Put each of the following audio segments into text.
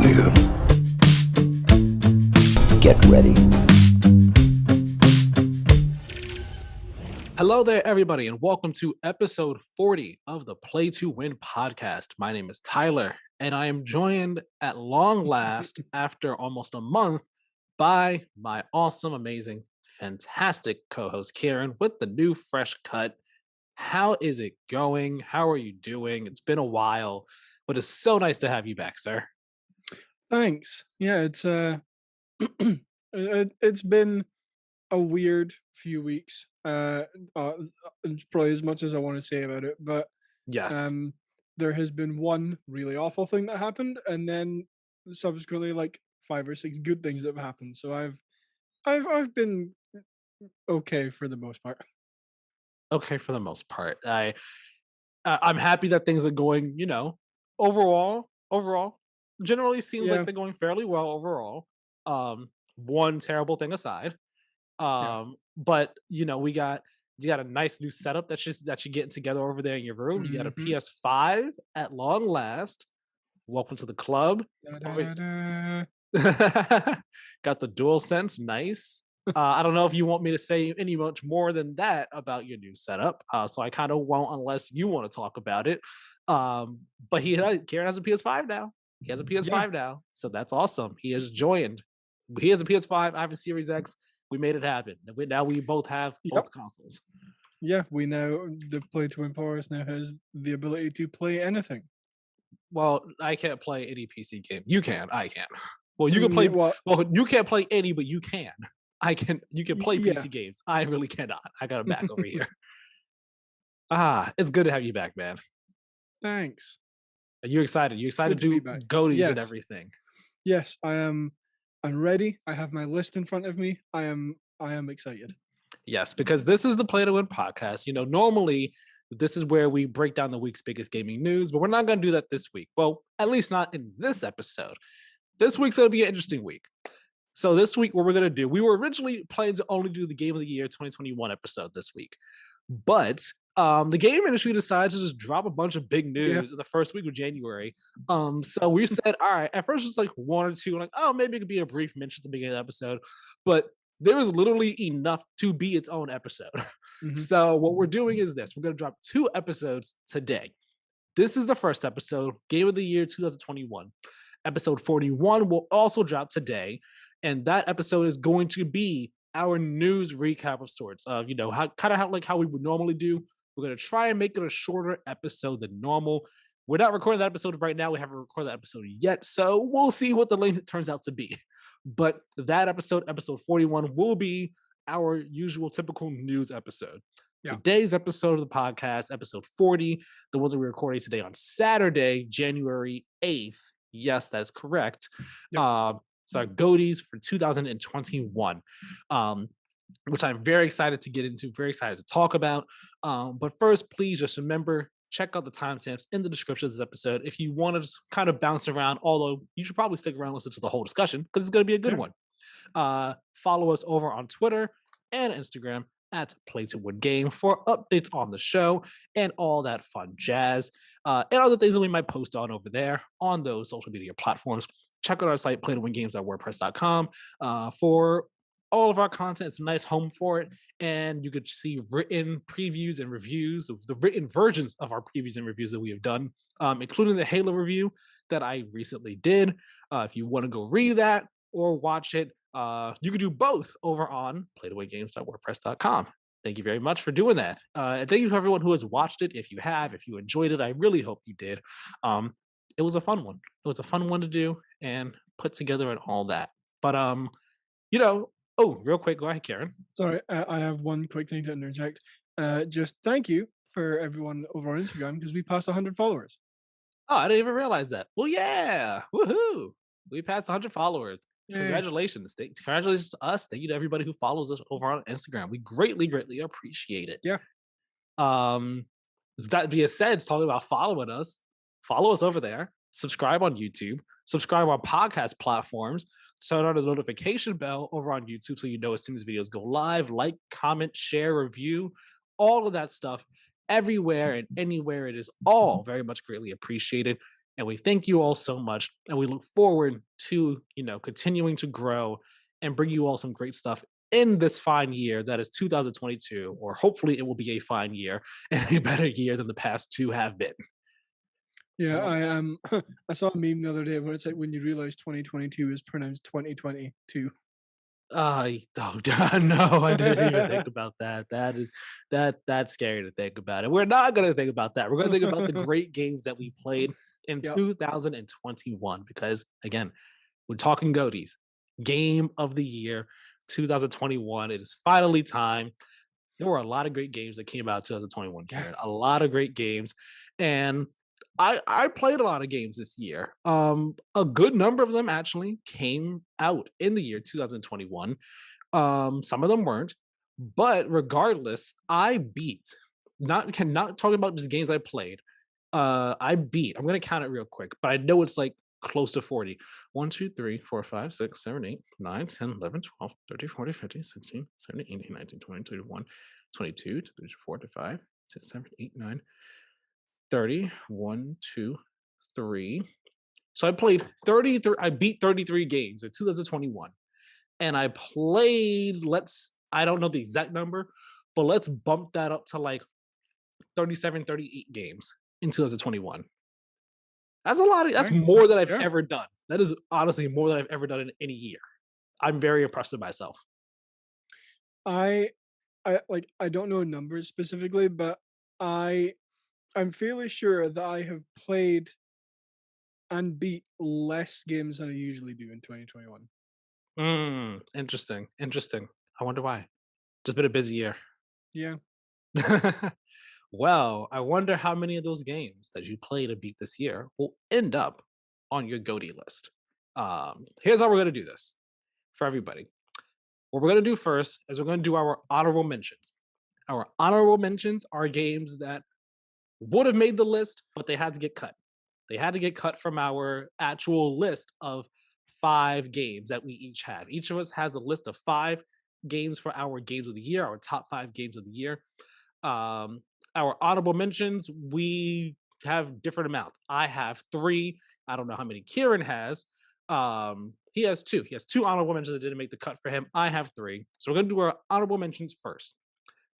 new. Get ready. Hello there, everybody, and welcome to episode 40 of the Play to Win podcast. My name is Tyler, and I am joined at long last, after almost a month, by my awesome, amazing, fantastic co-host Keiran with the new fresh cut. How is it going? How are you doing? It's been a while, but it's so nice to have you back, sir. Thanks. Yeah, it's been a weird few weeks. It's probably as much as I want to say about it, but Yes. there has been one really awful thing that happened, and then subsequently like 5 or 6 good things that have happened. So I've been okay for the most part. Okay, for the most part. I'm happy that things are going, overall, generally seems Yeah. like they're going fairly well overall. One terrible thing aside. But you got a nice new setup that you're getting together over there in your room. You got a Mhm. PS5 at long last. Welcome to the club. Da-da-da-da. Got the DualSense, nice. I don't know if you want me to say any much more than that about your new setup. So I kind of won't unless you want to talk about it. But Keiran has a PS5 now. He has a PS5 now, so that's awesome. He has joined. He has a PS5. I have a Series X. We made it happen. Now we both have both consoles. Yeah, the Play to Win podcast now has the ability to play anything. Well, I can't play any PC game. You can. I can't. Well, you can play. Well, Well, you can't play any, but you can. I can. You can play yeah. PC games. I really cannot. I got a back over here. It's good to have you back, man. Thanks. Are you excited? You excited Good to to be do back. GOTYs and Yes. everything? Yes, I am. I'm ready. I have my list in front of me. I am excited. Yes, because this is the Play to Win podcast. Normally this is where we break down the week's biggest gaming news, but we're not going to do that this week. Well, at least not in this episode. This week's going to be an interesting week. So this week, what we're going to do, we were originally planning to only do the Game of the Year 2021 episode this week, but the game industry decides to just drop a bunch of big news in the first week of January. So we said, all right, at first it was like one or two, like, oh, maybe it could be a brief mention at the beginning of the episode, but there was literally enough to be its own episode. Mhm. So what we're doing is this. We're going to drop 2 episodes today. This is the first episode, Game of the Year 2021. Episode 41 will also drop today, and that episode is going to be our news recap of sorts. How we would normally do. We're going to try and make it a shorter episode than normal. We're not recording that episode right now. We haven't recorded that episode yet, so we'll see what the length turns out to be. But that episode 41, will be our usual typical news episode. Yeah. Today's episode of the podcast, episode 40, the one that we're recording today on Saturday, January 8th. Yes, that is correct. Yep. It's our GOTYs for 2021, which I'm very excited to get into, very excited to talk about. But first, please just remember, check out the timestamps in the description of this episode if you want to just kind of bounce around, although you should probably stick around and listen to the whole discussion because it's going to be a good one. Follow us over on Twitter and Instagram at Play to Win Game for updates on the show and all that fun jazz, and other things that we might post on over there on those social media platforms. Check out our site, playtowingames.wordpress.com, for all of our content. It's a nice home for it, and you could see written previews and reviews of the written versions of our previews and reviews that we have done, including the Halo review that I recently did. If you want to go read that or watch it, you can do both over on playtowingames.wordpress.com. Thank you very much for doing that. And thank you to everyone who has watched it. If you enjoyed it, I really hope you did. It was a fun one. It was a fun one to do and put together and all that. But real quick, go ahead, Keiran. Sorry, I have one quick thing to interject. Just thank you for everyone over on Instagram because we passed 100 followers. Oh, I didn't even realize that. Well, yeah, woohoo! We passed 100 followers. Yay. Congratulations. Congratulations to us. Thank you to everybody who follows us over on Instagram. We greatly, greatly appreciate it. Yeah. That being said, talking about following us, follow us over there. Subscribe on YouTube. Subscribe on podcast platforms. Turn on the notification bell over on YouTube so you know as soon as videos go live. Like, comment, share, review, all of that stuff. Everywhere and anywhere, it is all very much greatly appreciated. And we thank you all so much. And we look forward to, continuing to grow and bring you all some great stuff in this fine year that is 2022, or hopefully it will be a fine year and a better year than the past two have been. Yeah, So, I I saw a meme the other day where it's like when you realize 2022 is pronounced 2022. oh, no, I didn't even think about that. That's scary to think about. And we're not gonna think about that. We're gonna think about the great games that we played in Yep. 2021. Because again, we're talking GOTYs, Game of the Year 2021. It is finally time. There were a lot of great games that came out 2021, Yeah. Karen. A lot of great games. And I played a lot of games this year. A good number of them actually came out in the year 2021. Some of them weren't, but regardless, I beat. Not talking about just games I played. I beat. I'm gonna count it real quick, but I know it's like close to 40. 1, 2, 3, 4, 5, 6, 7, 8, 9, 10, 11, 12, 13, 14, 15, 16, 17, 18, 19, 20, 21, 22, 24, 25, 6, 7, 8, 9, 30. 1, 2, 3. So I played 33. I beat 33 games in 2021. And I played, I don't know the exact number, but let's bump that up to like 37, 38 games in 2021. That's a lot. That's Right. more than I've Yeah. ever done. That is honestly more than I've ever done in any year. I'm very impressed with myself. I I don't know numbers specifically, but I I'm fairly sure that I have played and beat less games than I usually do in 2021. Interesting. Interesting. I wonder why. Just been a busy year. Yeah. Well, I wonder how many of those games that you played and beat this year will end up on your GOTY list. Here's how we're gonna do this for everybody. What we're gonna do first is we're gonna do our honorable mentions. Our honorable mentions are games that would have made the list, but they had to get cut. They had to get cut from our actual list of 5 games that we each have. Each of us has a list of 5 games for our games of the year, our top 5 games of the year. Um, our honorable mentions, we have different amounts. I have 3. I don't know how many Kieran has. He has 2. He has 2 honorable mentions that didn't make the cut for him. I have 3. So we're gonna do our honorable mentions first.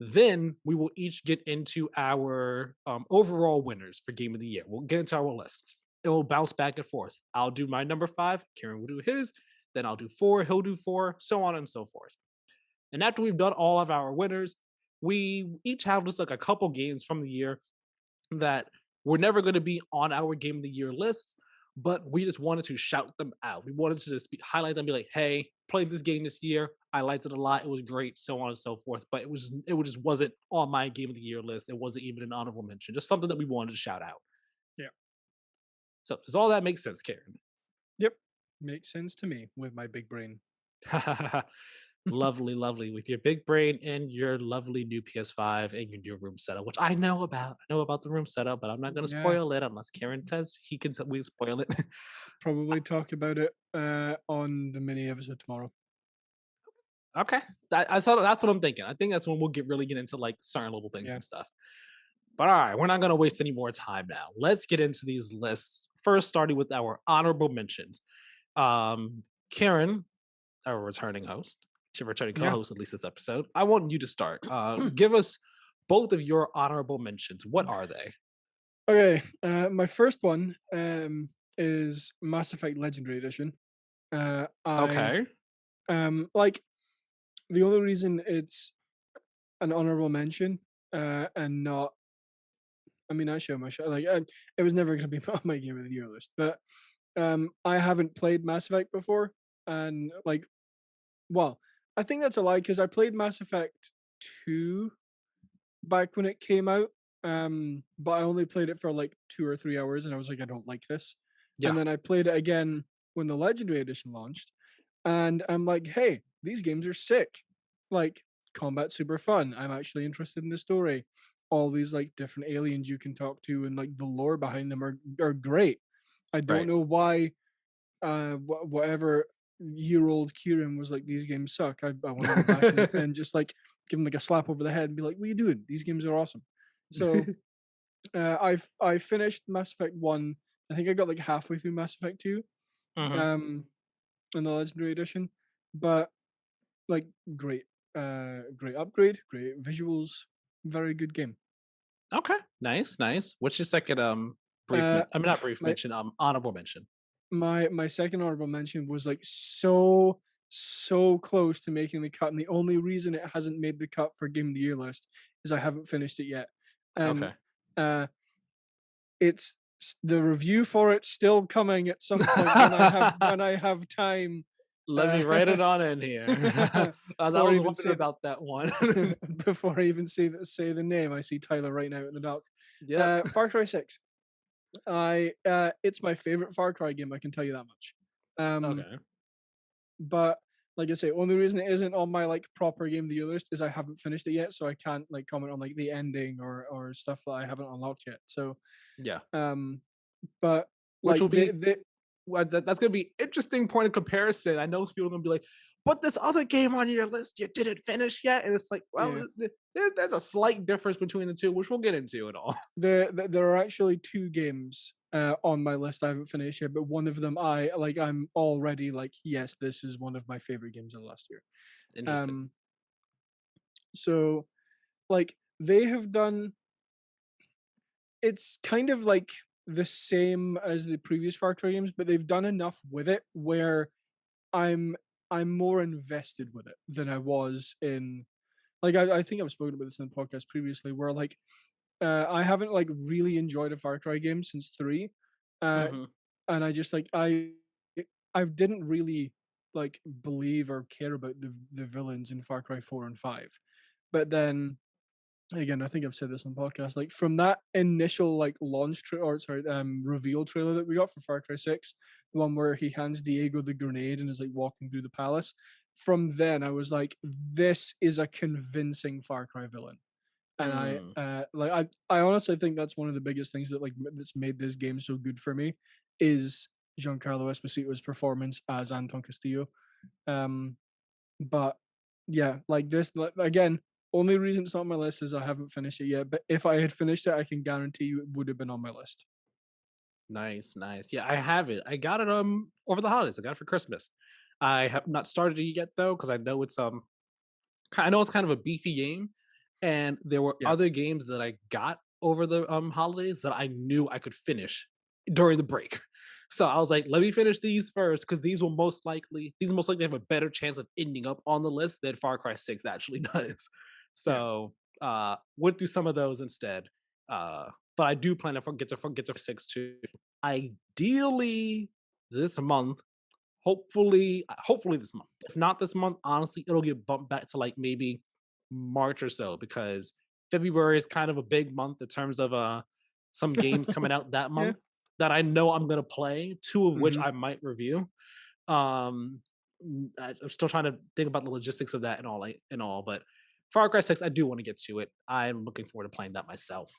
Then we will each get into our overall winners for game of the year. We'll get into our list. It will bounce back and forth. I'll do my number 5. Kieran will do his. Then I'll do 4. He'll do 4. So on and so forth. And after we've done all of our winners, we each have just like a couple games from the year that were never going to be on our game of the year lists, but we just wanted to shout them out. We wanted to just highlight them, be like, "Hey, played this game this year. I liked it a lot. It was great, so on and so forth." But it just wasn't on my game of the year list. It wasn't even an honorable mention. Just something that we wanted to shout out. Yeah. So does all that make sense, Karen? Yep. Makes sense to me with my big brain. Lovely, lovely. With your big brain and your lovely new PS5 and your new room setup, which I know about. I know about the room setup, but I'm not going to Yeah. spoil it unless Karen says he can. We spoil it. Probably talk about it on the mini episode tomorrow. Okay, that's what I'm thinking. I think that's when we'll really get into like certain little things Yeah. and stuff. But all right, we're not going to waste any more time now. Let's get into these lists. First, starting with our honorable mentions. Karen, our returning host, to returning Yeah. co-host at least this episode. I want you to start. Give us both of your honorable mentions. What are they? Okay. My first one is Mass Effect Legendary Edition. I Okay. like the only reason it's an honorable mention and not. I mean, I show my show like it was never going to be on my game of the year list, but I haven't played Mass Effect before, and like, well, I think that's a lie because I played Mass Effect 2 back when it came out, but I only played it for like 2 or 3 hours, and I was like, I don't like this. And Yeah. then I played it again when the Legendary Edition launched, and I'm like, hey, these games are sick. Like, combat super fun. I'm actually interested in the story. All these like different aliens you can talk to, and like the lore behind them are great. I don't Right. know why whatever year-old Kieran was like, these games suck. I want to go back and just like give him like a slap over the head and be like, what are you doing? These games are awesome. So I finished Mass Effect 1 I think I got like halfway through Mass Effect 2, Hmm. um, in the Legendary Edition, but like great, great upgrade, great visuals, very good game. Okay, nice, nice. What's your second Uh, I mean, not brief my mention, honorable mention. my second honorable mention was like so close to making the cut, and the only reason it hasn't made the cut for Game of the Year list is I haven't finished it yet, and Okay. uh, the review for it still coming at some point when I have time, Let me uh, write it on in here. I before I was even wondering say the about that one. before I even say the name. I see Tyler right now in the dock. Yep. Far Cry 6. It's my favorite Far Cry game, I can tell you that much. Um, Okay. but like I say, only reason it isn't on my like proper Game of the Year list is I haven't finished it yet, so I can't like comment on like the ending or stuff that I haven't unlocked yet. So, Yeah. um, but Which like will be the well, that's gonna be interesting point of comparison. I know people are gonna be like, "But this other game on your list you didn't finish yet," and it's like, well, yeah, there's a slight difference between the two, which we'll get into it all. there are actually two games on my list I haven't finished yet, but one of them I'm already like, yes, this is one of my favorite games of last year. Interesting. Um, so like they have done it's kind of like the same as the previous Far Cry games, but they've done enough with it where I'm I'm more invested with it than I was in like I think I've spoken about this in the podcast previously, where like I haven't like really enjoyed a Far Cry game since three, uh, Hmm. and I just like I didn't really like believe or care about the villains in Far Cry 4 and 5, but then again, I think I've said this on podcast. Like from that initial like reveal trailer that we got for Far Cry 6, the one where he hands Diego the grenade and is like walking through the palace. From then I was like, this is a convincing Far Cry villain. And Mm. I honestly think that's one of the biggest things that that's made this game so good for me is Giancarlo Esposito's performance as Anton Castillo. Um but yeah, like this again, only reason it's not on my list is I haven't finished it yet. But if I had finished it, I can guarantee you it would have been on my list. Nice, nice. Yeah, I have it. I got it over the holidays. I got it for Christmas. I have not started it yet though, because I know it's kind of a beefy game, and there were Yeah. other games that I got over the holidays that I knew I could finish during the break. So I was like, let me finish these first because these most likely have a better chance of ending up on the list than Far Cry 6 actually does. Yeah. So went through some of those instead. But I do plan to get to 6 too. Ideally this month, hopefully this month. If not this month, honestly, it'll get bumped back to like maybe March or so because February is kind of a big month in terms of some games coming out that Yeah. month that I know I'm gonna play, two of which Mhm. I might review. Um I'm still trying to think about the logistics of that and all, but Far Cry 6, I do want to get to it. I'm looking forward to playing that myself.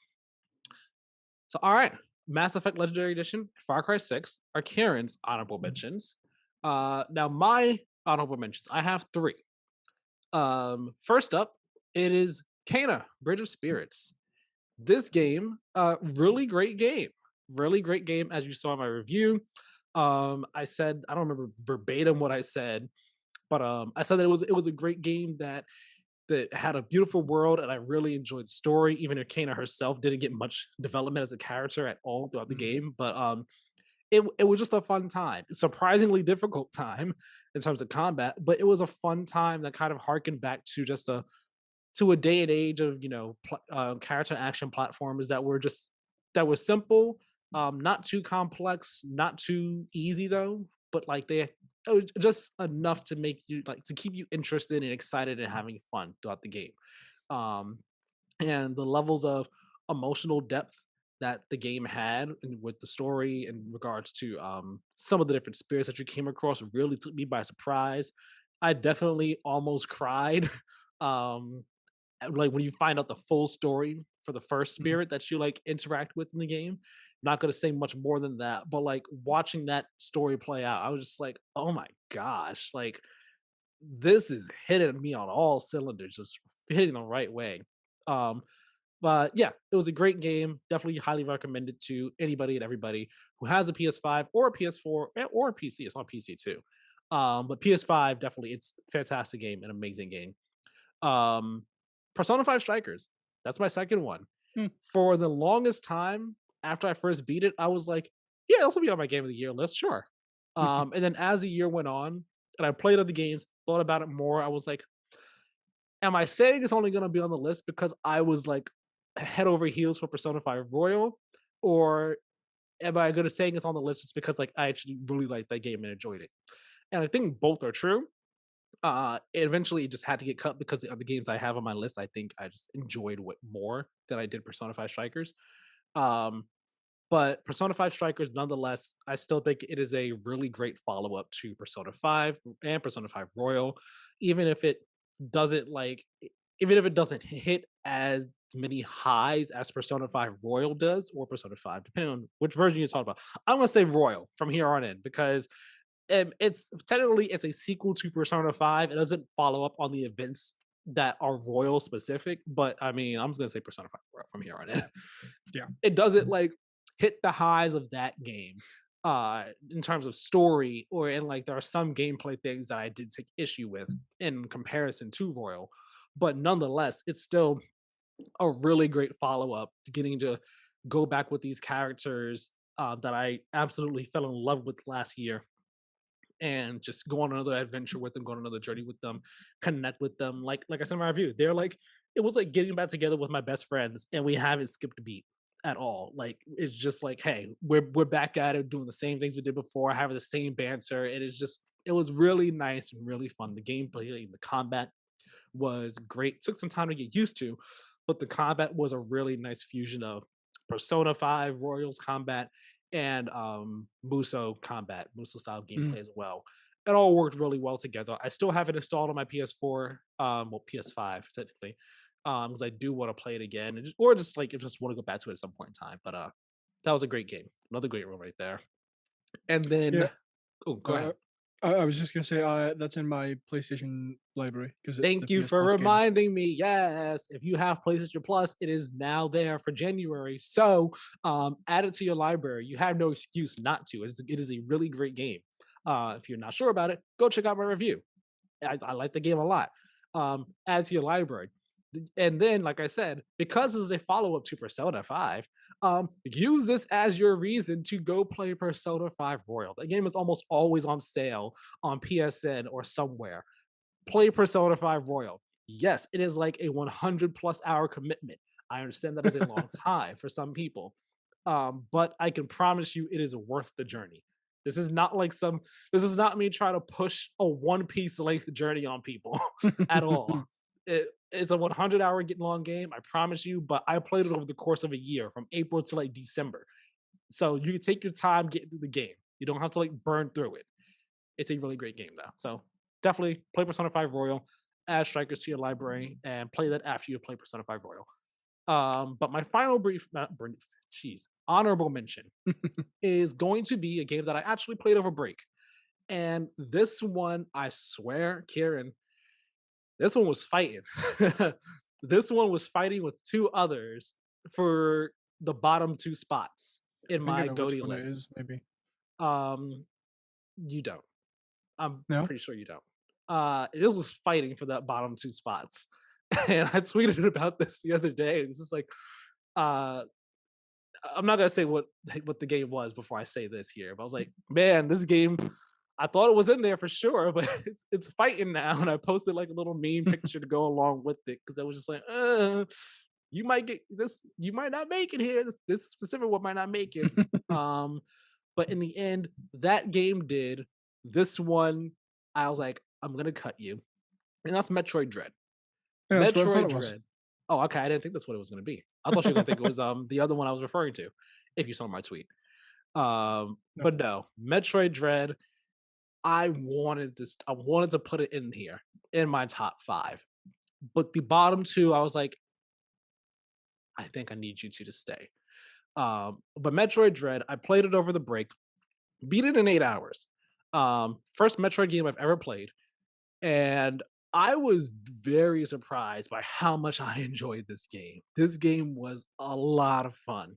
So all right. Mass Effect Legendary Edition, Far Cry 6 are Karen's honorable mentions. Now my honorable mentions, I have three. First up, it is Kana, Bridge of Spirits. This game, really great game. Really great game, as you saw in my review. I said, I don't remember verbatim what I said, but I said that it was a great game that had a beautiful world, and I really enjoyed the story. Even if Kana herself didn't get much development as a character at all throughout the Mhm. game, but it was just a fun time, surprisingly difficult time in terms of combat, but it was a fun time that kind of harkened back to just a day and age of character action platforms that were simple, not too complex, not too easy though, but like it was just enough to make you like to keep you interested and excited and having fun throughout the game. Um, and the levels of emotional depth that the game had with the story in regards to some of the different spirits that you came across really took me by surprise. I definitely almost cried um like when you find out the full story for the first Mhm. spirit that you like interact with in the game. Not going to say much more than that, but like watching that story play out, I was just like, oh my gosh, like this is hitting me on all cylinders, just hitting the right way. um But yeah, it was a great game. Definitely highly recommended to anybody and everybody who has a PS5 or a PS4 or a PC. It's on PC too. But PS5 definitely, it's a fantastic game, an amazing game. Um, Persona 5 Strikers. That's my second one. Hmm. For the longest time after I first beat it, I was like, yeah, this will be on my game of the year list, sure. And then as the year went on and I played other games, thought about it more, I was like, am I saying it's only going to be on the list because I was like head over heels for Persona 5 Royal? Or am I going to saying it's on the list just because like I actually really liked that game and enjoyed it? And I think both are true. Eventually it just had to get cut because the other games I have on my list, I think I just enjoyed more than I did Persona 5 Strikers. Um, but Persona 5 Strikers, nonetheless, I still think it is a really great follow up to Persona 5 and Persona 5 Royal, even if it doesn't like, even if it doesn't hit as many highs as Persona 5 Royal does or Persona 5, depending on which version you're talking about. I'm gonna say Royal from here on in because it's technically it's a sequel to Persona 5. It doesn't follow up on the events that are Royal specific, but I mean, I'm just gonna say Persona 5 Royal from here on in. Yeah. It doesn't like hit the highs of that game in terms of story or in like there are some gameplay things that I did take issue with in comparison to Royal, but nonetheless, it's still a really great follow up to getting to go back with these characters that I absolutely fell in love with last year and just go on another adventure with them, go on another journey with them, connect with them. Like I said in my review, they're like it was like getting back together with my best friends, and we haven't skipped a beat at all. Like it's just like, hey, we're back at it, doing the same things we did before, having the same banter. And it's just it was really nice and really fun. The gameplay, the combat was great. Took some time to get used to, but the combat was a really nice fusion of Persona 5 Royals combat and Muso combat, Muso style Mm. gameplay as well. It all worked really well together. I still have it installed on my PS4, well PS5 technically, because I do want to play it again, and or just like just want to go back to it at some point in time. But that was a great game, another great one right there. And then, Yeah. oh, go Uh, ahead. I was just gonna say that's in my PlayStation library because it's the Thank you PS for Plus game. reminding me. Yes, if you have PlayStation Plus, it is now there for January. So add it to your library. You have no excuse not to. It is a really great game. If you're not sure about it, go check out my review. I like the game a lot. Add to your library. And then, like I said, because this is a follow up to Persona 5, use this as your reason to go play Persona 5 Royal. The game is almost always on sale on PSN or somewhere. Play Persona 5 Royal. Yes, it is like a 100 plus hour commitment. I understand that is a long time for some people, but I can promise you it is worth the journey. This is not like some, this is not me trying to push a One Piece length journey on people at all. It's a 100-hour get long game, I promise you, but I played it over the course of a year from April to like December. So you can take your time getting through the game. You don't have to like burn through it. It's a really great game though. So definitely play Persona 5 Royal, add strikers to your library, and play that after you play Persona 5 Royal. But my final honorable mention is going to be a game that I actually played over break. And this one, I swear, Kieran, this one was fighting. This one was fighting with two others for the bottom two spots in I think I my know which GOTY one it list. is. Maybe Um, you don't. I'm no. pretty sure you don't. It was fighting for that bottom two spots. And I tweeted about this the other day. It's just like, uh, I'm not gonna say what the game was before I say this here, but I was like, man, this game, I thought it was in there for sure, but it's fighting now. And I posted like a little meme picture to go along with it because I was just like, you might get this, you might not make it here. This specific one might not make it. Um, but in the end, that game did. This one, I was like, I'm gonna cut you, and that's Metroid Dread. Yeah, that's what I thought Metroid it was. Dread. Oh, okay. I didn't think that's what it was gonna be. I thought you were gonna think it was the other one I was referring to, if you saw my tweet. No. But no, Metroid Dread. I wanted this. I wanted to put it in here in my top five, but the bottom two, I was like, I think I need you two to stay. But Metroid Dread, I played it over the break, beat it in 8 hours. First Metroid game I've ever played, and I was very surprised by how much I enjoyed this game. This game was a lot of fun.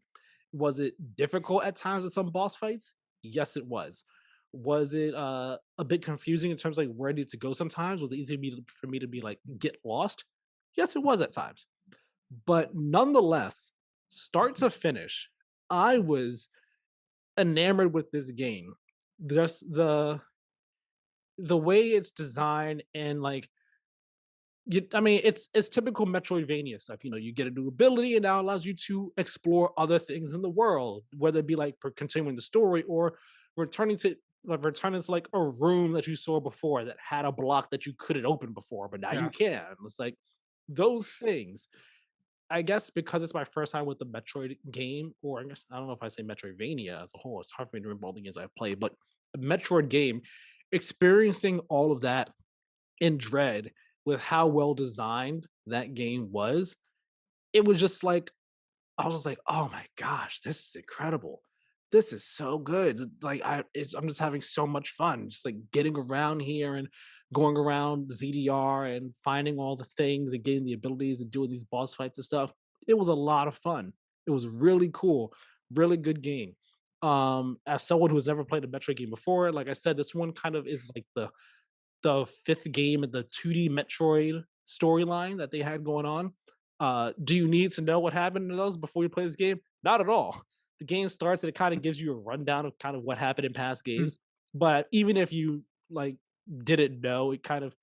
Was it difficult at times with some boss fights? Yes, it was. Was it a bit confusing in terms of like where I need to go sometimes? Was it easy for me to be like get lost? Yes, it was at times. But nonetheless, start to finish, I was enamored with this game. Just the way it's designed and like I mean, it's typical Metroidvania stuff. You know, you get a new ability, and now allows you to explore other things in the world, whether it be like for continuing the story or returning to returning to like a room that you saw before that had a block that you couldn't open before, but now you Yeah. can. It's like those things. I guess because it's my first time with the Metroid game, or I guess I don't know if I say Metroidvania as a whole. It's hard for me to remember all the games I've played, but a Metroid game, experiencing all of that in Dread with how well designed that game was, it was just like I was just like, "Oh my gosh, this is incredible. This is so good." Like I'm just having so much fun, just like getting around here and going around the ZDR and finding all the things and getting the abilities and doing these boss fights and stuff. It was a lot of fun. It was really cool, really good game. As someone who's never played a Metroid game before, like I said, this one kind of is like the fifth game in the 2D Metroid storyline that they had going on. Do you need to know what happened in those before you play this game? Not at all. The game starts and it kind of gives you a rundown of kind of what happened in past Mm. games. But even if you like didn't know, it kind of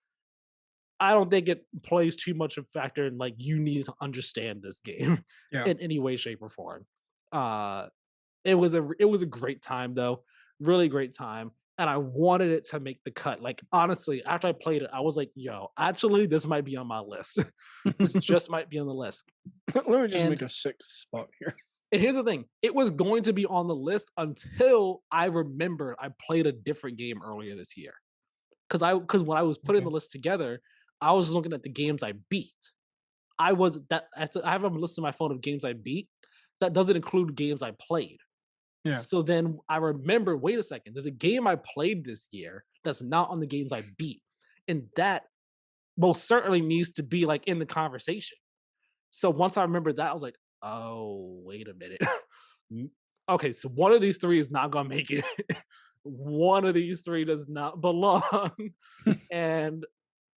I don't think it plays too much of a factor in like you need to understand this game Yeah. in any way, shape, or form. Uh it was a great time though, really great time, and I wanted it to make the cut. Like honestly, after I played it, I was like, "Yo, actually, this might be on my list. This just might be on the list." Let me just And make a sixth spot here. and here's the thing: it was going to be on the list until I remembered I played a different game earlier this year. Because when I was putting the Okay. list together, I was looking at the games I beat. I was that I have a list on my phone of games I beat. That doesn't include games I played. Yeah. So then I remember, wait a second, there's a game I played this year that's not on the games I beat. And that most certainly needs to be like in the conversation. So once I remembered that, I was like, oh, wait a minute. Okay, so one of these three is not gonna make it. One of these three does not belong. And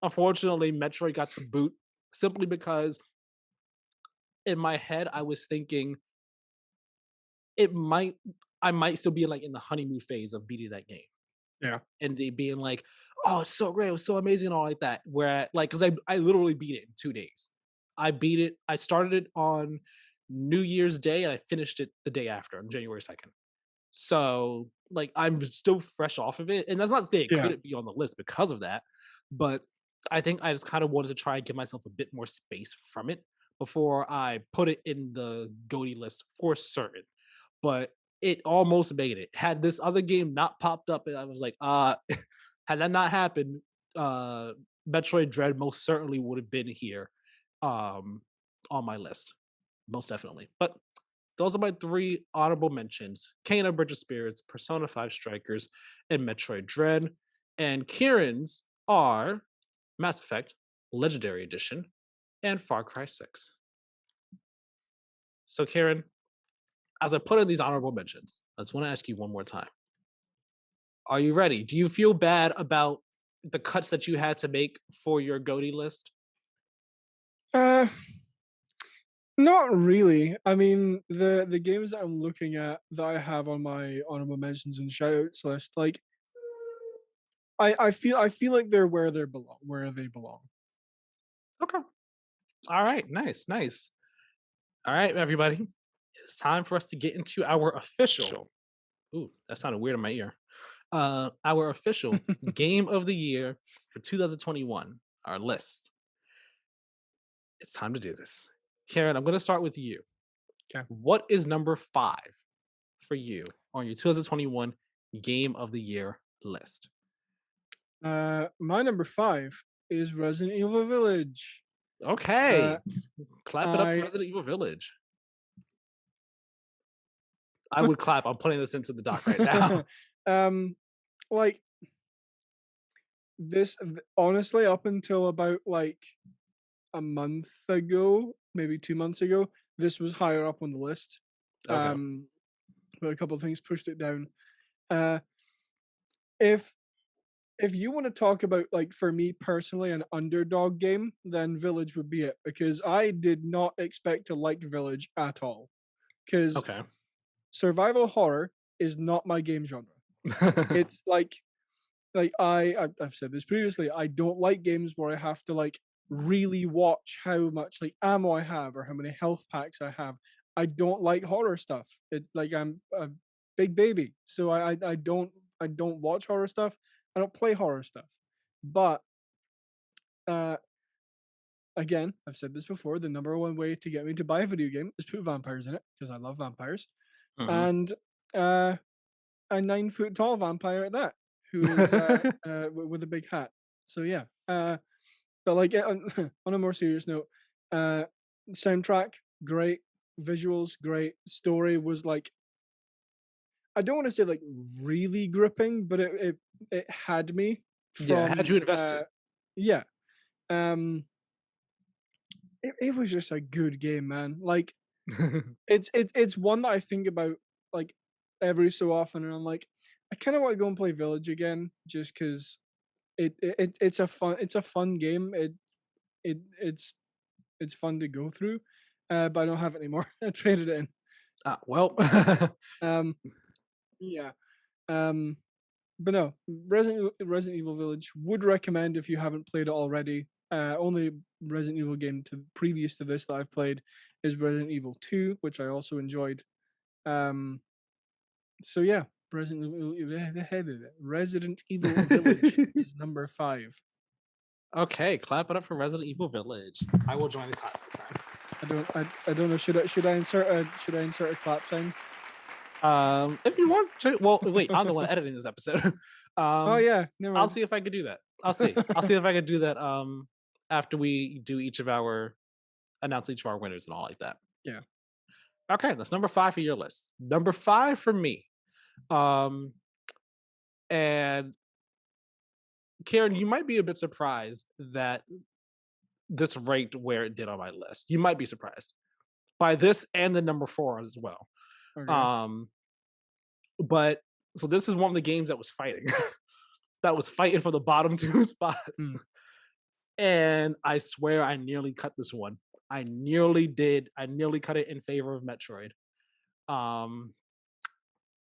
unfortunately, Metroid got the boot simply because in my head I was thinking it might I might still be like in the honeymoon phase of beating that game. Yeah. And they being like, "Oh, it's so great, it was so amazing," and all like that. Where like, because I literally beat it in 2 days. I beat it. I started it on New Year's Day, and I finished it the day after, on January 2nd. So like, I'm still fresh off of it, and that's not to say it Yeah. couldn't be on the list because of that, but I think I just kind of wanted to try and give myself a bit more space from it before I put it in the GOTY list for certain. But it almost made it. Had this other game not popped up, and I was like, had that not happened, uh, Metroid Dread most certainly would have been here, um, on my list, most definitely. But those are my three honorable mentions: Kena Bridge of Spirits, Persona 5 Strikers, and Metroid Dread. And Kieran's are Mass Effect, Legendary Edition, and Far Cry 6. So, Kieran, as I put in these honorable mentions, I just want to ask you one more time. Are you ready? Do you feel bad about the cuts that you had to make for your GOTY list? Uh, Not really. I mean, the games that I'm looking at that I have on my honorable mentions and shoutouts list, like I feel like they're where they belong. Okay. All right. Nice. Nice. All right, everybody. It's time for us to get into our official. Ooh, that sounded weird in my ear. Our official game of the year for 2021. Our list. It's time to do this. Karen, I'm going to start with you. Okay. What is number 5 for you on your 2021 game of the year list? My number 5 is Resident Evil Village. Uh, Okay. Clap it up for I Resident Evil Village. I would clap. I'm putting this into the doc right now. um, like honestly, up until about like a month ago, maybe 2 months ago, this was higher up on the list. Okay. Um, but a couple of things pushed it down. Uh, if if you want to talk about, like, for me personally, an underdog game, then Village would be it, because I did not expect to like Village at all. Because Okay. survival horror is not my game genre. It's like I've said this previously. I don't like games where I have to like really watch how much like ammo I have or how many health packs I have. I don't like horror stuff. It like I'm a big baby, so I don't watch horror stuff. I don't play horror stuff. But uh, again, I've said this before. The number one way to get me to buy a video game is put vampires in it because I love vampires, Mhm. and uh, a 9 foot tall vampire at that, who is with a big hat. So yeah, but like on a more serious note, uh, soundtrack great, visuals great, story was like, I don't want to say like really gripping, but it had me Yeah, had from you invested? yeah. Um, it was just a good game, man. Like it's one that I think about like every so often, and I'm like, I kind of want to go and play Village again, just because it's a fun game. It's fun to go through, but I don't have it anymore. I traded it in. Ah, well. Um, yeah. Um, but no, Resident Evil Village would recommend if you haven't played it already. Only Resident Evil game previous to this that I've played is Resident Evil 2, which I also enjoyed. Um, so yeah, Resident Evil Village is number 5. Okay, clap it up for Resident Evil Village. I will join the claps this time. I don't know. Should I insert a clap sign? If you want to, well, wait, I'm the one editing this episode. Oh um, yeah, never I'll mind. see if I could do that. I'll see. I'll see if I could do that. After we do each of our announce each of our winners and all like that. Yeah. Okay, that's number 5 for your list. Number 5 for me. Um, and Karen, you might be a bit surprised that this ranked where it did on my list. You might be surprised by this and the number 4 as well. Okay. Um, but so this is one of the games that was fighting, that was fighting for the bottom 2 spots. Hmm. And I swear I nearly cut this one. I nearly did. I nearly cut it in favor of Metroid. Um,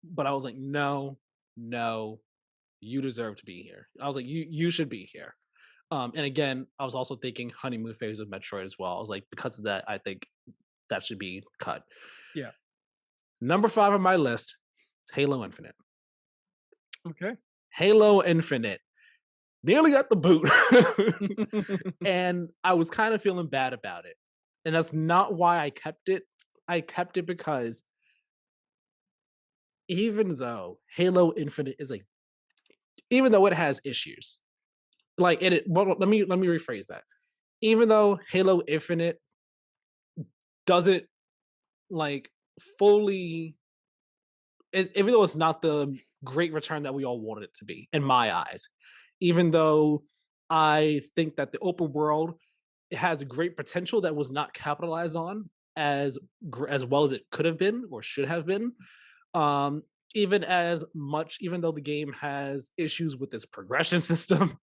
but I was like, no, no, you deserve to be here. I was like, you should be here. And again, I was also thinking honeymoon phase of Metroid as well. I was like, because of that, I think that should be cut. Yeah. Number 5 on my list is Halo Infinite. Okay. Halo Infinite nearly got the boot. And I was kind of feeling bad about it. And that's not why I kept it. I kept it because even though Halo Infinite is like, even though it has issues, like well, let me rephrase that. Even though Halo Infinite doesn't like fully, even though it's not the great return that we all wanted it to be, in my eyes, even though I think that the open world, it has great potential that was not capitalized on as well as it could have been or should have been. Um, even though the game has issues with its progression system,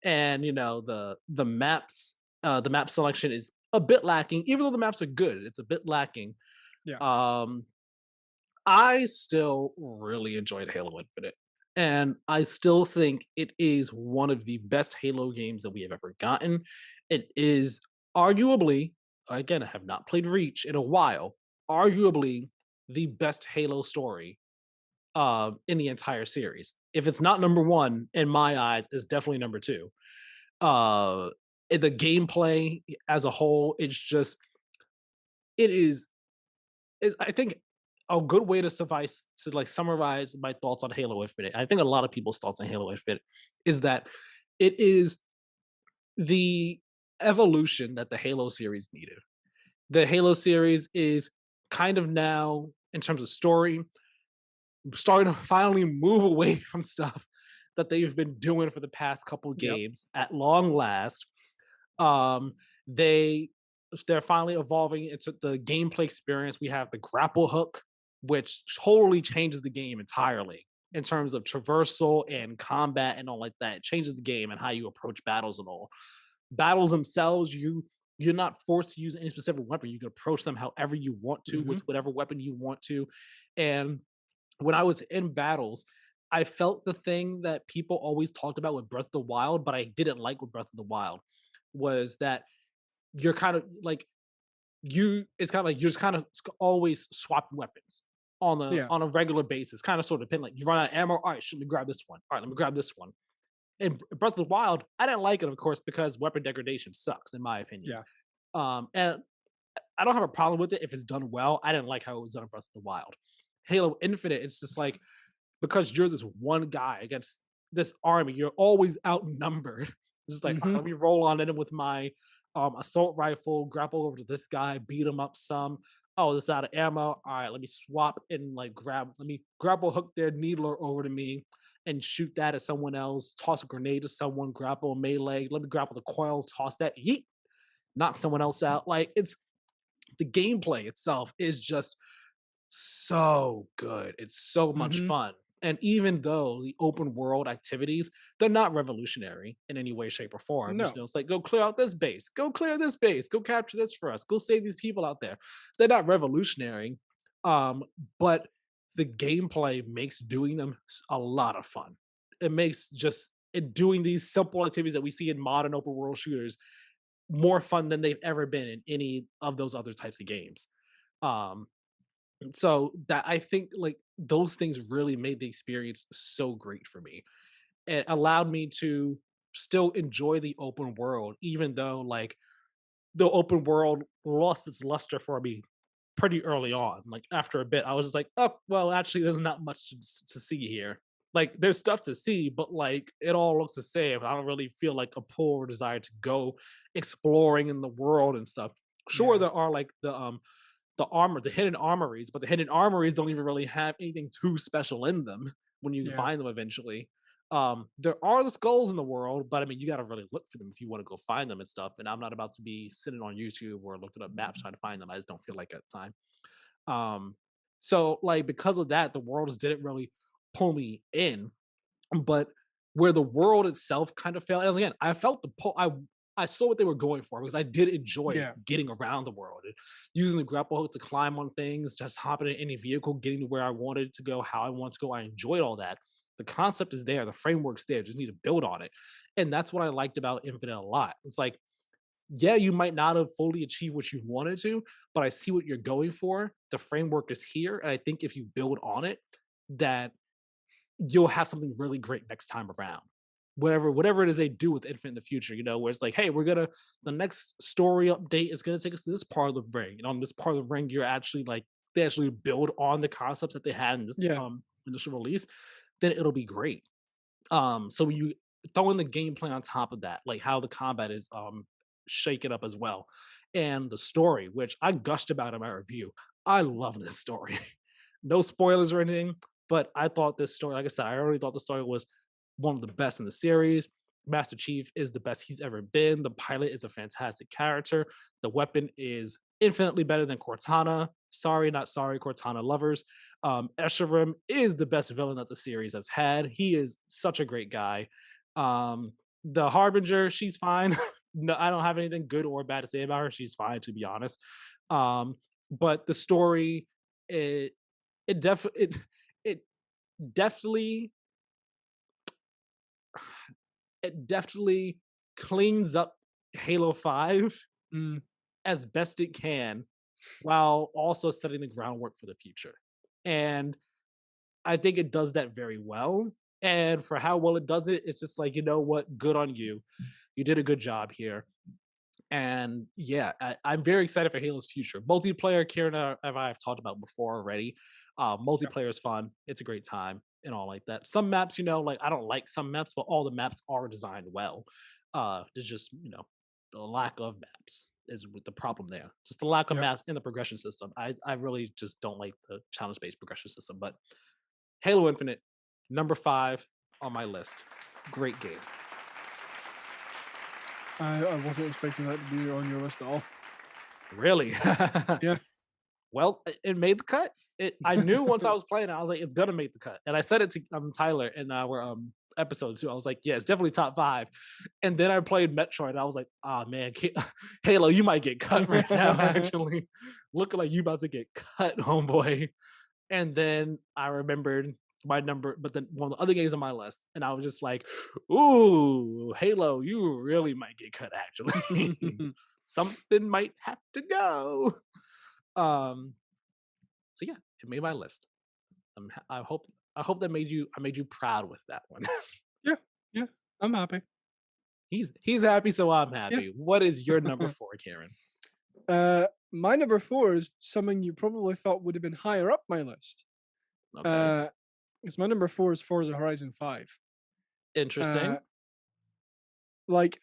and the map selection is a bit lacking. Even though the maps are good, it's a bit lacking. Yeah. Um, I still really enjoyed Halo Infinite, and I still think it is one of the best Halo games that we have ever gotten. It is arguably, again, I have not played Reach in a while, arguably the best Halo story in the entire series. If it's not number one, in my eyes, it's definitely number two. Uh, the gameplay as a whole, it is I think a good way to summarize my thoughts on Halo Infinite. I think a lot of people's thoughts on Halo Infinite is that it is the evolution that the Halo series needed. The Halo series is kind of now, in terms of story, starting to finally move away from stuff that they've been doing for the past couple Yep. games at long last. Um, they they're finally evolving into the gameplay experience. We have the grapple hook, which totally changes the game entirely in terms of traversal and combat and all like that. It changes the game and how you approach battles and all. Battles themselves, you're not forced to use any specific weapon. You can approach them however you want to with Mhm. whatever weapon you want to. And when I was in battles, I felt the thing that people always talked about with Breath of the Wild, but I didn't like with Breath of the Wild was that you're kind of like it's kind of like you're just kind of always swapping weapons Yeah. on a regular basis, kind of sort of depend like you run out of ammo. All right, should me grab this one? All right, let me grab this one. In Breath of the Wild, I didn't like it, of course, because weapon degradation sucks, in my opinion. Yeah. And I don't have a problem with it if it's done well. I didn't like how it was done in Breath of the Wild. Halo Infinite, it's just like because you're this one guy against this army, you're always outnumbered. It's just like, all right, Mhm. let me roll on in with my assault rifle, grapple over to this guy, beat him up some. Oh, this is out of ammo. All right, let me swap and like let me grapple hook their needler over to me and shoot that at someone else, toss a grenade to someone, grapple melee, let me grapple the coil, toss that, yeet, knock someone else out. Like it's the gameplay itself is just so good. It's so much Mhm. fun. And even though the open world activities, they're not revolutionary in any way, shape, or form. No. It's like, go clear out this base, go clear this base, go capture this for us, go save these people out there. They're not revolutionary. But the gameplay makes doing them a lot of fun. It makes just doing these simple activities that we see in modern open world shooters more fun than they've ever been in any of those other types of games. Um, so that I think like those things really made the experience so great for me. It allowed me to still enjoy the open world, even though like the open world lost its luster for me pretty early on. Like after a bit, I was just like, oh, well, actually, there's not much to see here. Like there's stuff to see, but like it all looks the same. I don't really feel like a pull or desire to go exploring in the world and stuff. Sure, Yeah. there are like the hidden armories, but the hidden armories don't even really have anything too special in them when you Yeah. find them eventually. There are the skulls in the world, but I mean, you got to really look for them if you want to go find them and stuff. And I'm not about to be sitting on YouTube or looking up maps trying to find them. I just don't feel like at the time. Um, so like because of that, the world just didn't really pull me in. But where the world itself kind of failed, and again, I felt the pull. I saw what they were going for because I did enjoy Yeah. getting around the world and using the grapple hook to climb on things, just hopping in any vehicle, getting to where I wanted to go, how I want to go. I enjoyed all that. The concept is there, the framework's there. Just need to build on it, and that's what I liked about Infinite a lot. It's like, yeah, you might not have fully achieved what you wanted to, but I see what you're going for. The framework is here, and I think if you build on it, that you'll have something really great next time around. Whatever it is they do with Infinite in the future, where it's like, hey, the next story update is gonna take us to this part of the ring. And on this part of the ring, you're actually like they actually build on the concepts that they had in this Yeah. initial release, then it'll be great. So when you throw in the gameplay on top of that, like how the combat is shaken up as well. And the story, which I gushed about in my review. I love this story. No spoilers or anything, but I thought this story, like I said, I already thought the story was one of the best in the series. Master Chief is the best he's ever been. The pilot is a fantastic character. The weapon is infinitely better than Cortana. Sorry, not sorry, Cortana lovers. Escharum is the best villain that the series has had. He is such a great guy. The Harbinger, she's fine. No, I don't have anything good or bad to say about her. She's fine, to be honest. But the story, it it def it definitely it definitely cleans up Halo 5 Mm. as best it can while also setting the groundwork for the future. And I think it does that very well. And for how well it does it, it's just like, you know what? Good on you. You did a good job here. And yeah, I'm very excited for Halo's future. Multiplayer, Kieran and I have talked about before already. Yeah. Multiplayer is fun. It's a great time and all like that. Some maps, like I don't like some maps, but all the maps are designed well. There's just, the lack of maps is with the problem there. Just the lack of Yep. maps in the progression system. I really just don't like the challenge based progression system. But Halo Infinite, number 5 on my list. Great game. I wasn't expecting that to be on your list at all. Really? Yeah. Well, it made the cut. I knew once I was playing it, I was like, it's gonna make the cut. And I said it to Tyler in our episode too. I was like, yeah, it's definitely top 5. And then I played Metroid. And I was like, oh man, Halo, you might get cut right now. Actually, looking like you about to get cut, homeboy. And then I remembered my number, but then one of the other games on my list, and I was just like, "Ooh, Halo, you really might get cut. Actually, something might have to go." Um, so yeah, it made my list. I hope that made you I made you proud with that one. Yeah, yeah, I'm happy. He's happy, so I'm Yeah. happy. What is your number 4, Karen? My number 4 is something you probably thought would have been higher up my list. Okay, Uh, because my number 4 is Forza Horizon 5. Uh, interesting. like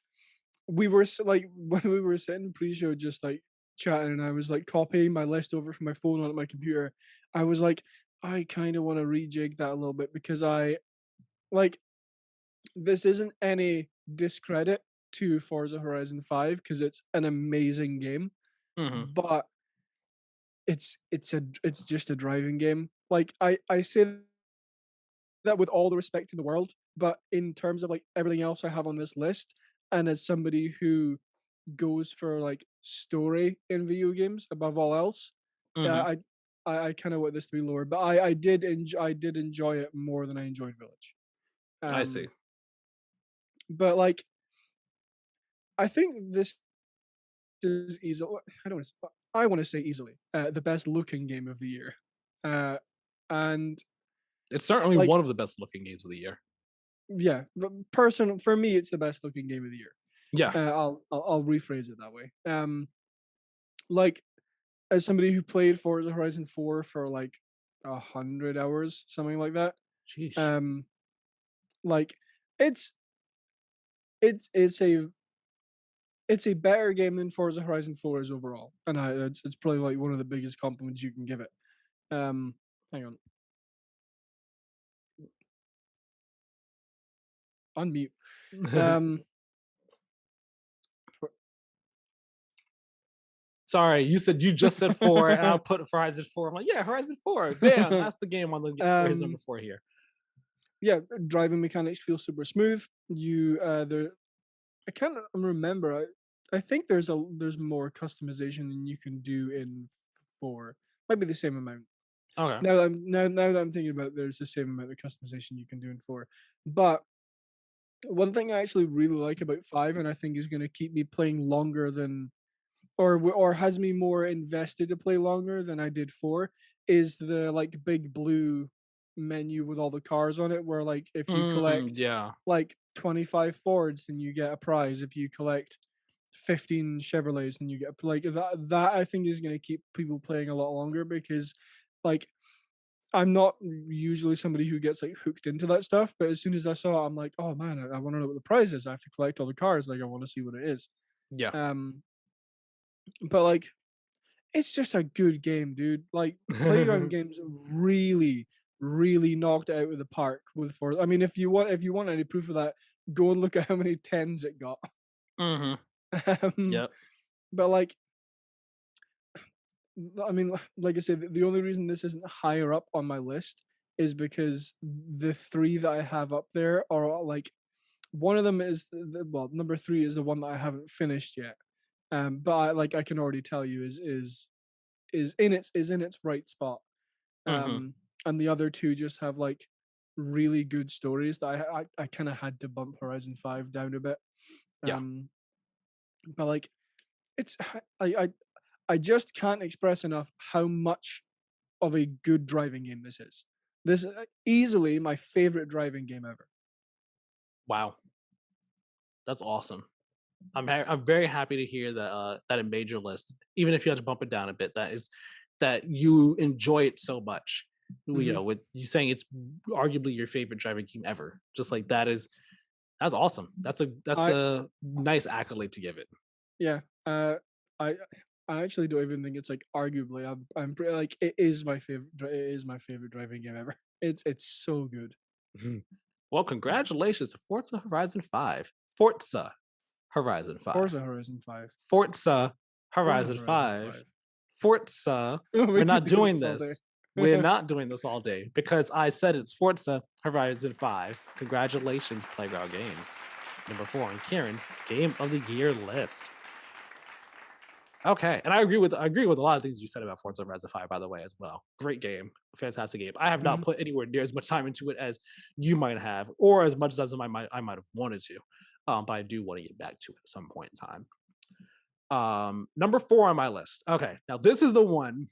like when we were sitting pre-show, just like chatting, and I was like copying my list over from my phone onto my computer. I was like, I kind of want to rejig that a little bit because like this isn't any discredit to Forza Horizon 5 because it's an amazing game, Hmm. but it's just a driving game. Like I say that with all the respect in the world, but in terms of like everything else I have on this list, and as somebody who goes for like story in video games above all else, yeah, Hmm. I kind of want this to be lower, but I did enjoy it more than I enjoyed Village. I see. Um, but like I think this is easily I don't wanna I want to say easily the best looking game of the year, uh, and It's certainly like one of the best looking games of the year. yeah, person for me it's the best looking game of the year. Yeah. I'll rephrase it that way. Like as somebody who played Forza Horizon 4 for like 100 hours, something like that. Sheesh. Um, like it's it's it's a better game than Forza Horizon 4 is overall, and it's probably like one of the biggest compliments you can give it. Um, hang on, unmute. Um, for, Sorry, you said you just said 4, and I put Horizon 4. I'm like, yeah, Horizon 4. Bam, that's the game on the for his number um, 4 here. yeah, driving mechanics feel super smooth. There I can't remember. I think there's more customization than you can do in 4. Might be the same amount. Okay. Now that I'm thinking about it, there's the same amount of customization you can do in 4. But one thing I actually really like about 5, and I think is gonna keep me playing longer than or has me more invested to play longer than I did 4, is the, like, big blue menu with all the cars on it where, like, if you collect, Yeah. like, 25 Fords, then you get a prize. If you collect 15 Chevrolets, then you get like, that I think is gonna keep people playing a lot longer because, like, I'm not usually somebody who gets, like, hooked into that stuff, but as soon as I saw it, I'm like, "Oh, man, I wanna know what the prize is. I have to collect all the cars, like, I wanna see what it is." Yeah. Um, but, like, it's just a good game, dude. Like, Playground Games really, really knocked it out of the park with Forza. I mean, if you want any proof of that, go and look at how many 10s it got. Mhm. Um, Yep. but, like, I mean, like I said, the only reason this isn't higher up on my list is because the 3 that I have up there are all, like one of them is well, number 3 is the one that I haven't finished yet. But I can already tell you is in its right spot. Mhm. And the other 2 just have, like, really good stories that I kinda had to bump Horizon 5 down a bit. Yeah. Um, but, like, it's I just can't express enough how much of a good driving game this is. This is easily my favorite driving game ever. Wow. That's awesome. I'm very happy to hear that that it made your list, even if you had to bump it down a bit. That you enjoy it so much. You Mhm. know, with you saying it's arguably your favorite driving game ever. Just like that's awesome. That's I a nice accolade to give it. yeah, I I actually don't even think it's, like, arguably, I'm pretty like, it is my favorite it is my favorite driving game ever. It's so good. Mhm. Well, congratulations to Forza Horizon 5. Forza Horizon 5. Forza Horizon 5. Forza Forza Horizon Horizon 5. 5. Forza. We We're could not do doing this all day. this. We're not doing this all day because I said it's Forza Horizon 5. Congratulations, Playground Games. Number 4 on Kieran's Game of the Year list. Okay, and I agree with a lot of things you said about Forza Horizon 5, by the way, as well. Great game, fantastic game. I have not Mhm. put anywhere near as much time into it as you might have, or as much as I might have wanted to. But I do want to get back to it at some point in time. Number 4 on my list. Okay, now this is the one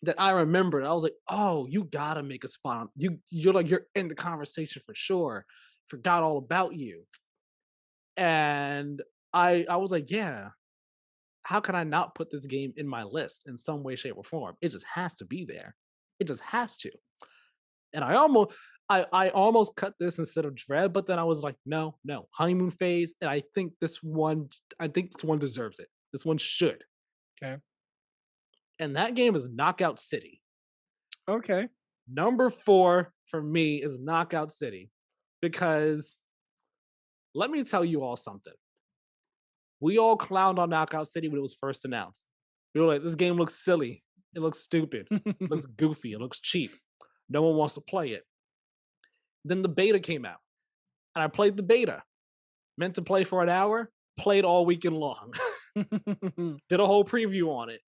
that I remembered. I was like, oh, you gotta make a spot on you're in the conversation for sure. Forgot all about you. And I was like, yeah, how can I not put this game in my list in some way, shape, or form? It just has to be there. It just has to. And I almost cut this instead of Dread, but then I was like, no, no, honeymoon phase. And I think this one deserves it. This one should. Okay. And that game is Knockout City. Okay. Number 4 for me is Knockout City. Because let me tell you all something. We all clowned on Knockout City when it was first announced. We were like, this game looks silly. It looks stupid. It looks goofy. It looks cheap. No one wants to play it. Then the beta came out, and I played the beta. Meant to play for an hour, played all weekend long. Did a whole preview on it.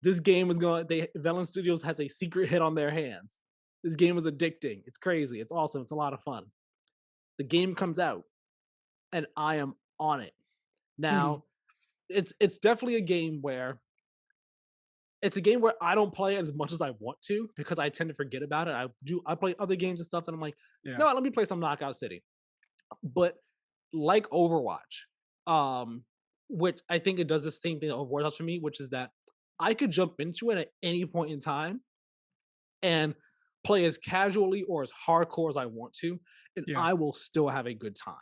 This game is going. Velen Studios has a secret hit on their hands. This game is addicting. It's crazy. It's awesome. It's a lot of fun. The game comes out, and I am on it. Now, it's definitely a game where I don't play it as much as I want to because I tend to forget about it. I play other games and stuff that I'm like, Yeah. no, let me play some Knockout City. But like Overwatch, um, which I think it does the same thing that Overwatch does for me, which is that I could jump into it at any point in time and play as casually or as hardcore as I want to, and Yeah. I will still have a good time.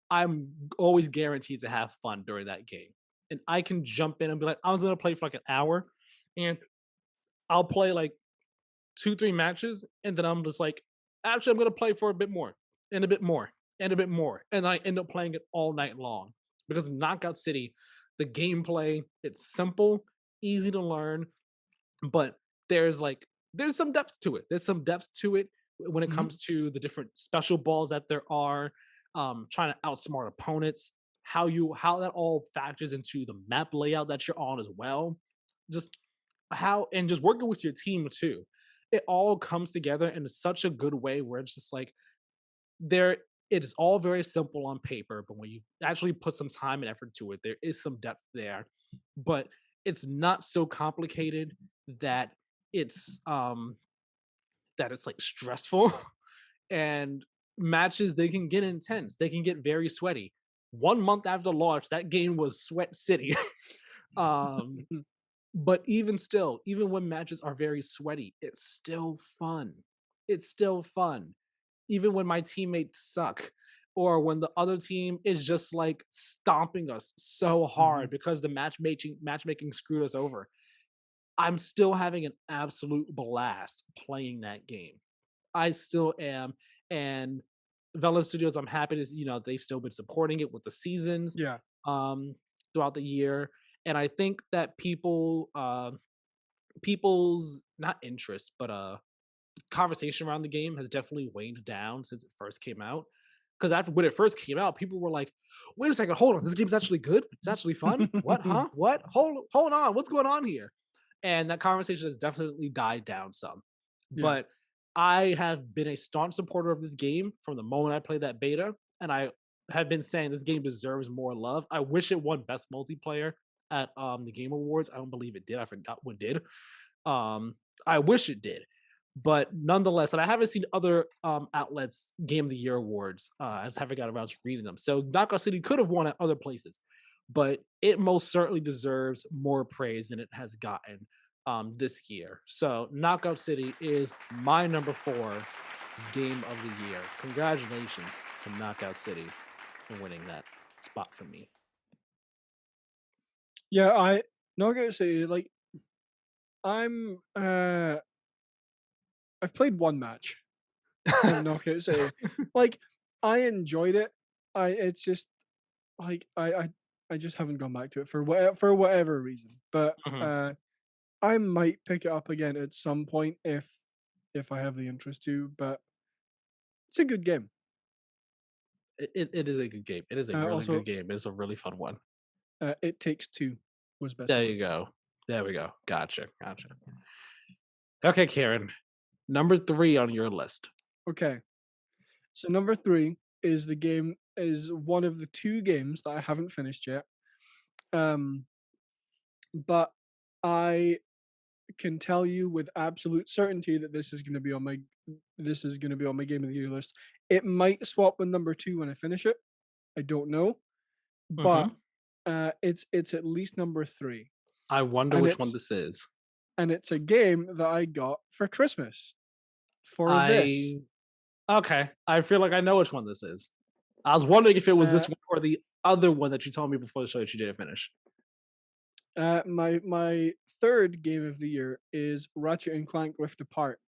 I'm always guaranteed to have fun during that game. And I can jump in and be like, I was gonna play for like an hour, and I'll play like 2, 3 matches, and then I'm just like, actually, I'm gonna play for a bit more, and a bit more, and a bit more, and I end up playing it all night long because Knockout City, the gameplay, it's simple, easy to learn, but there's like there's some depth to it. There's some depth to it when it Mhm. comes to the different special balls that there are, trying to outsmart opponents, how that all factors into the map layout that you're on as well. Just how and just working with your team too. It all comes together in such a good way where it's just like there it is all very simple on paper, but when you actually put some time and effort to it, there is some depth there. But it's not so complicated that it's um it's like stressful. And matches, they can get intense, they can get very sweaty. 1 month after launch, that game was Sweat City. um but even still, even when matches are very sweaty, it's still fun. It's still fun. Even when my teammates suck, or when the other team is just like stomping us so hard Mhm. because the matchmaking screwed us over. I'm still having an absolute blast playing that game. I still am. And Vela Studios, I'm happy to they've still been supporting it with the seasons Yeah. um throughout the year. And I think that people's not interest, but conversation around the game has definitely waned down since it first came out. Because after when it first came out, people were like, "Wait a second, hold on, this game's actually good. It's actually fun. What? Huh? What? Hold on, what's going on here?" And that conversation has definitely died down some. Yeah. But I have been a staunch supporter of this game from the moment I played that beta, and I have been saying this game deserves more love. I wish it won Best Multiplayer at the Game Awards. I don't believe it did. I forgot what did. Um, I wish it did, but nonetheless, and I haven't seen other outlets Game of the Year awards. I just haven't got around to reading them. So Knockout City could have won at other places, but it most certainly deserves more praise than it has gotten this year. So Knockout City is my number 4 game of the year. Congratulations to Knockout City for winning that spot for me. Yeah, I not gonna say like I'm I've played one match. and Knockout City. Like, I enjoyed it. It's just like I just haven't gone back to it for whatever reason. But Mhm. I might pick it up again at some point if I have the interest to. But it's a good game. It is a good game. It is a really good Also, game. It's a really fun one. It Takes Two was best There part. you go. There we go. Gotcha. Gotcha. Okay, Karen. Number 3 on your list. Okay, so number three is one of the two games that I haven't finished yet. Um, but I can tell you with absolute certainty that this is going to be on my game of the year list. It might swap with number two when I finish it. I don't know, but Mhm. it's at least number three, I wonder and which one this is. it's a game that I got for Christmas for this. I okay. I feel like I know which one this is. I was wondering if it was Uh, this one or the other one that you told me before the show that you didn't finish. my third game of the year is Ratchet and Clank Rift Apart.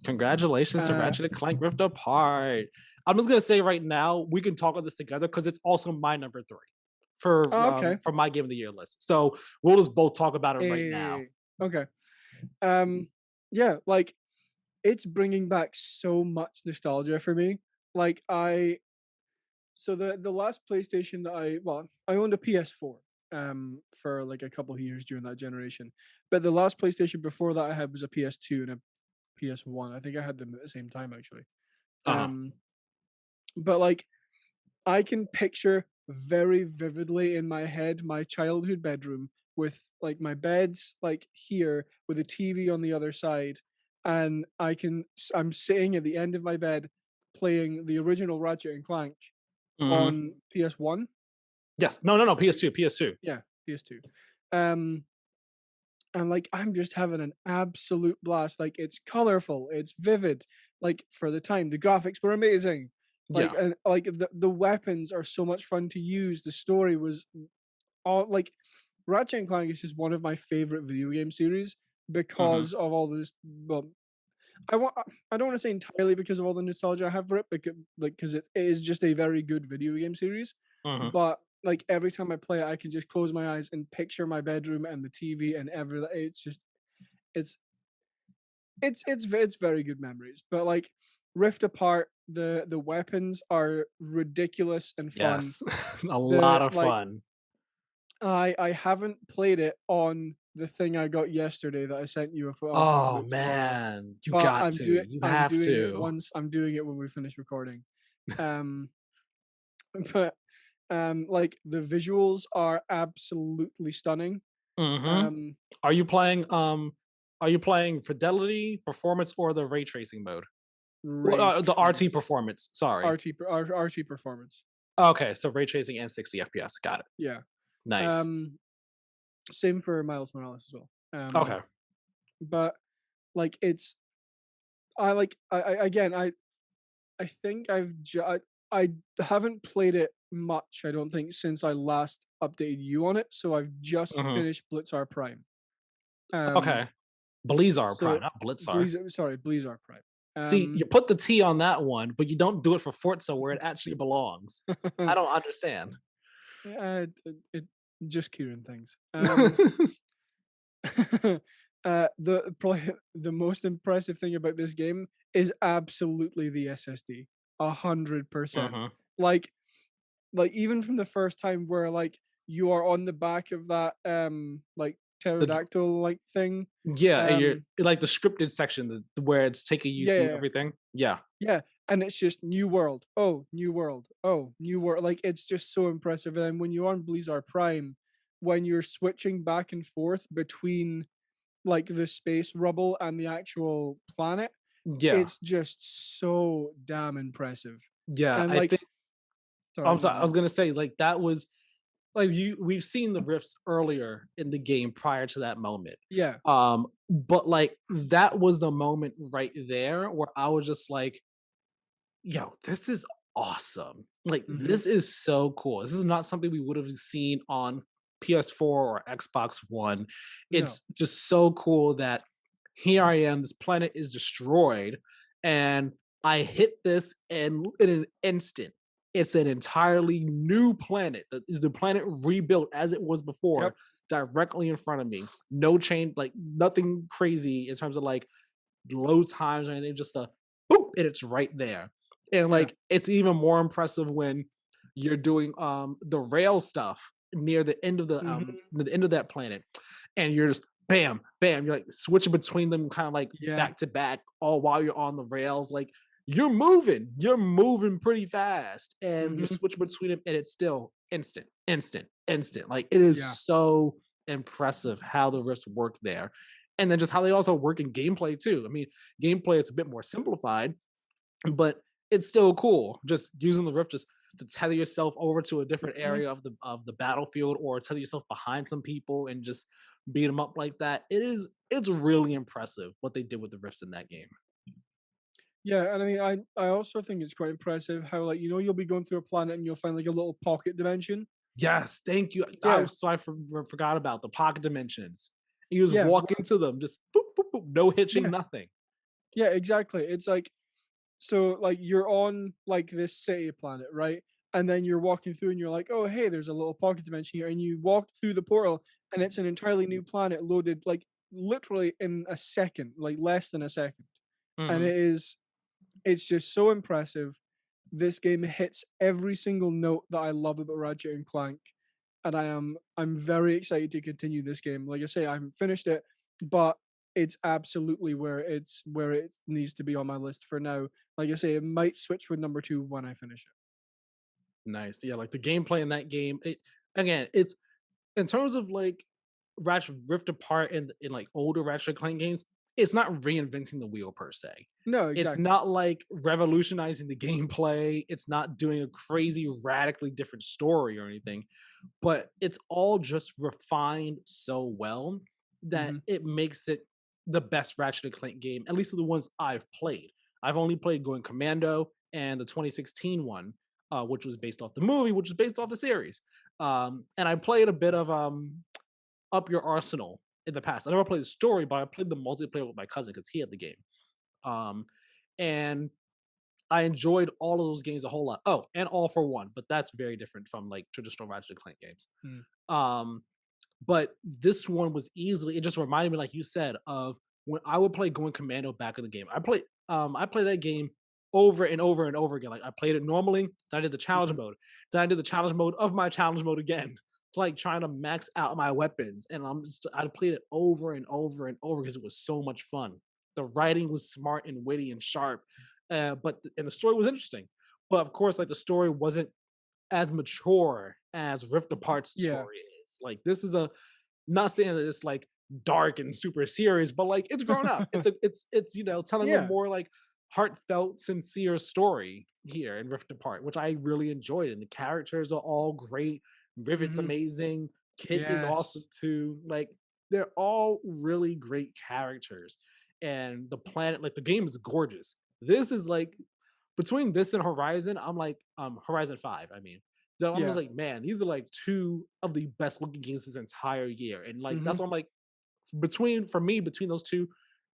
Congratulations to Uh, Ratchet and Clank Rift Apart. I'm just gonna say right now we can talk on this together because it's also my number 3 okay. for my game of the year list. So we'll just both talk about it right now. Okay. Um, yeah, like it's bringing back so much nostalgia for me. Like I so the last PlayStation that I owned a PS4 for like a couple of years during that generation. But the last PlayStation before that I had was a PS2 and a PS1. I think I had them at the same time actually. Uh huh. Um but like I can picture very vividly in my head my childhood bedroom with like my bed's like here with a TV on the other side, and I'm sitting at the end of my bed playing the original Ratchet and Clank Hmm. on PS1. Yes. No. No. No. PS2. PS2. Yeah, PS2. Um, and like I'm just having an absolute blast. Like it's colorful, it's vivid. Like for the time, the graphics were amazing. Like Yeah. and like the weapons are so much fun to use. The story was all like Ratchet and Clank is just one of my favorite video game series Hmm. because of all this. Well, I want I don't want to say entirely because of all the nostalgia I have for it, because it is just a very good video game series. Hmm. But like every time I play it, I can just close my eyes and picture my bedroom and the TV and everything. It's just it's it's very good memories. But like Rift Apart, the weapons are ridiculous and fun. Yes. A lot The of like fun. I haven't played it on the thing I got yesterday that I sent you. I'll talk Oh about tomorrow, man, you but got to. You I'm have doing it to. once. I'm doing it when we finish recording. Um, but like the visuals are absolutely stunning. Hmm. Um, Are you playing? Are you playing fidelity, performance, or the ray tracing mode? Well, ray the RT trace, performance. Sorry. RT performance. Okay, so ray tracing and 60 FPS. Got it. Yeah. Nice. Um, Same for Miles Morales as well. Okay. But like it's I again I think I haven't played it much, I don't think, since I last updated you on it, so I've just Hmm. finished Blitzar Prime. Um, Okay. Blizzard Prime, so not Blitzar. Blizzar Prime. See, you Um, put the T on that one, but you don't do it for Forza where it actually belongs. I don't understand. it just Kieran things. The probably the most impressive thing about this game is absolutely the SSD, 100%. Hmm. Like even from the first time where like you are on the back of that like The pterodactyl like thing. yeah, and you're um like the scripted section where it's taking you yeah, through yeah, everything. Yeah. yeah, and it's just new world, oh new world, oh new world, like it's just so impressive. And then when you're on Blizzard Prime, when you're switching back and forth between like the space rubble and the actual planet, Yeah. it's just so damn impressive. Yeah. And I like think sorry, I'm go sorry. on, I yeah. was gonna say like that was like we've seen the rifts earlier in the game prior to that moment. Yeah. But like that was the moment right there where I was just like, yo, this is awesome. Like Hmm. this is so cool. This is not something we would have seen on PS4 or Xbox One. No. It's just so cool that here I am, this planet is destroyed, and I hit this, and in an instant, it's an entirely new planet. That is the planet rebuilt as it was before, Yep. directly in front of me. No change, like nothing crazy in terms of like load times or anything. Just a boop, and it's right there. And Yeah. like it's even more impressive when you're doing the rail stuff near Mhm. the end of that planet, and you're just bam, bam, you're like switching between them kind of like Yeah. back to back, all while you're on the rails. Like you're moving pretty fast, and you're Mhm. switching between them, and it's still instant, instant, instant. Like it is Yeah. so impressive how the rifts work there. And then just how they also work in gameplay too. I mean, gameplay it's a bit more simplified, but it's still cool. Just using the rift just to tether yourself over to a different Mhm. area of the battlefield, or tether yourself behind some people and just beat them up like that. It's really impressive what they did with the rifts in that game. Yeah, and I mean, I also think it's quite impressive how, like, you'll be going through a planet and you'll find like a little pocket dimension. Yes, thank you. Yeah. I forgot about the pocket dimensions. You just Yeah. walk into them, just boop, boop, boop, no hitching, Yeah. nothing. Yeah. Exactly. It's like, so like you're on like this city planet, right? And then you're walking through and you're like, oh hey, there's a little pocket dimension here, and you walk through the portal and it's an entirely new planet loaded like literally in a second, like less than a second. And Hmm. it's just so impressive. This game hits every single note that I love about Ratchet and Clank, and I'm very excited to continue this game. Like I say, I haven't finished it, but it's absolutely where it needs to be on my list for now. Like I say, it might switch with number two when I finish it. Nice. Yeah, like the gameplay in that game. It's in terms of like Ratchet Rift Apart in like older Ratchet and Clank games, it's not reinventing the wheel per se. No, It's exactly. not like revolutionizing the gameplay. It's not doing a crazy, radically different story or anything, but it's all just refined so well that Mhm. it makes it the best Ratchet and Clank game, at least for the ones I've played. I've only played Going Commando and the 2016 one, which was based off the movie, which is based off the series. And I played a bit of Up Your Arsenal in the past. I never played the story, but I played the multiplayer with my cousin because he had the game. Um, and I enjoyed all of those games a whole lot. Oh, and All for One, but that's very different from like traditional Ratchet and Clank games. Mm. Um, but this one was easily, it just reminded me, like you said, of when I would play Going Commando back in the game. I played that game over and over and over again. Like I played it normally, then I did the challenge Mhm. mode, then I did the challenge mode of my challenge mode again. It's like trying to max out my weapons. And I played it over and over and over because it was so much fun. The writing was smart and witty and sharp. And the story was interesting. But of course, like the story wasn't as mature as Rift Apart's Yeah. story is. Like this is a not saying that it's like dark and super serious, but like it's grown up. It's telling a Yeah. more like heartfelt, sincere story here in Rift Apart, which I really enjoyed. And the characters are all great. Rivet's Mhm. amazing. Kit is awesome Yes. too. Like they're all really great characters. And the planet, like the game is gorgeous. This is like between this and Horizon, I'm like Horizon 5, I mean. So I'm just Yeah. like, man, these are like two of the best looking games this entire year. And like that's Mhm. what I'm like, between those two,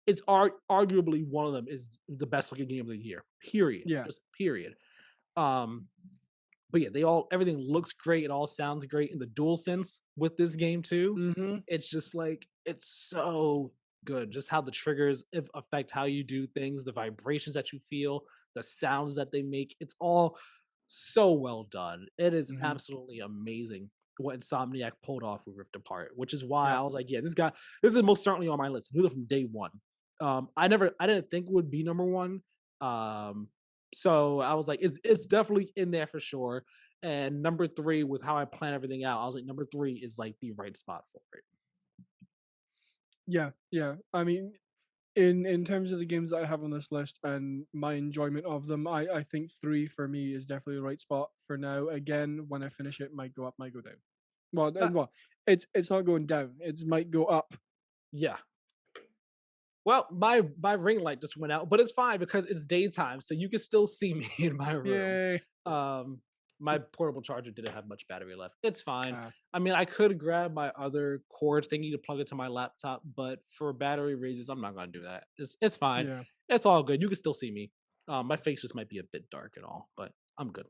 it's arguably one of them is the best looking game of the year. Period. Yeah. Just period. Um, but yeah, everything looks great. It all sounds great in the dual sense with this game too. Mhm. It's just like it's so good. Just how the triggers affect how you do things, the vibrations that you feel, the sounds that they make. It's all so well done. It is Mhm. absolutely amazing what Insomniac pulled off with Rift Apart, which is why Yeah. I was like, yeah, this is most certainly on my list. I knew it from day one. I didn't think it would be number one. Um, so I was like, it's definitely in there for sure. And number three, with how I plan everything out, I was like, number three is like the right spot for it. Yeah. Yeah. I mean, in terms of the games that I have on this list and my enjoyment of them, I think three for me is definitely the right spot for now. Again, when I finish it, might go up, might go down. Uh, Well, it's not going down. It's might go up. yeah. Well, my ring light just went out, but it's fine because it's daytime, so you can still see me in my room. Yay. Um, my portable charger didn't have much battery left. It's fine. Uh, I mean, I could grab my other cord thingy to plug it to my laptop, but for battery reasons, I'm not gonna do that. It's fine. yeah. It's all good. You can still see me. My face just might be a bit dark and all, but I'm good.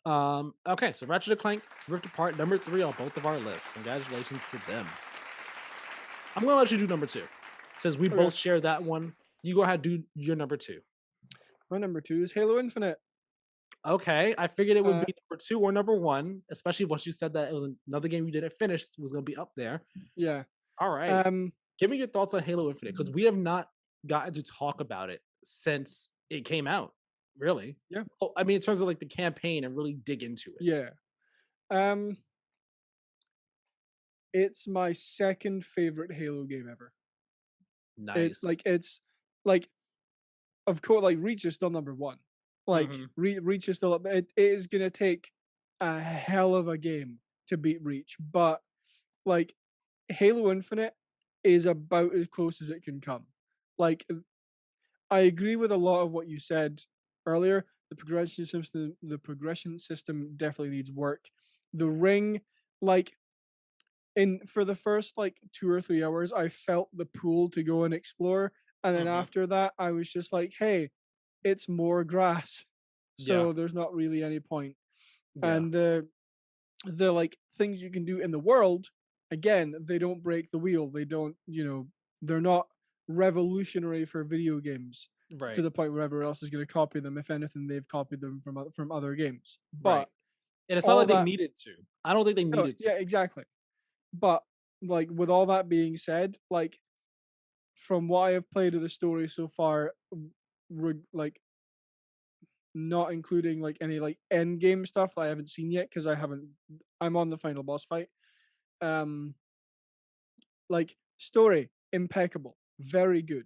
Okay, so Ratchet and Clank Rift Apart, number 3 on both of our lists. Congratulations to them. I'm gonna let you do number 2. Since we Okay. both share that one, you go ahead do your number 2. My number 2 is Halo Infinite. Okay, I figured it would Uh, be number 2 or number 1, especially once you said that it was another game you didn't finish was gonna be up there. yeah. All right. Um, Give me your thoughts on Halo Infinite because we have not gotten to talk about it since it came out. Really? yeah. Oh, I mean, in terms of like the campaign and really dig into it. Yeah. Um, it's my second favorite Halo game ever. Nice. It's like, of course, like Reach is still number one. Like Hmm. Reach is still up. It is gonna take a hell of a game to beat Reach, but like Halo Infinite is about as close as it can come. Like I agree with a lot of what you said earlier. The progression system definitely needs work. The ring, like in for the first like 2 or 3 hours, I felt the pull to go and explore, and then Hmm. after that, I was just like, "Hey, it's more grass, Yeah. so there's not really any point." Yeah. And the like things you can do in the world, again, they don't break the wheel. They don't, they're not revolutionary for video games to Right. the point where everyone else is going to copy them. If anything, they've copied them from other games. Right. But And it's not all like they that, needed to. I don't think they no, needed to. yeah, exactly. But like with all that being said, like from what I have played of the story so far, like not including like any like end game stuff I haven't seen yet because I'm on the final boss fight. Um, like story impeccable, very good.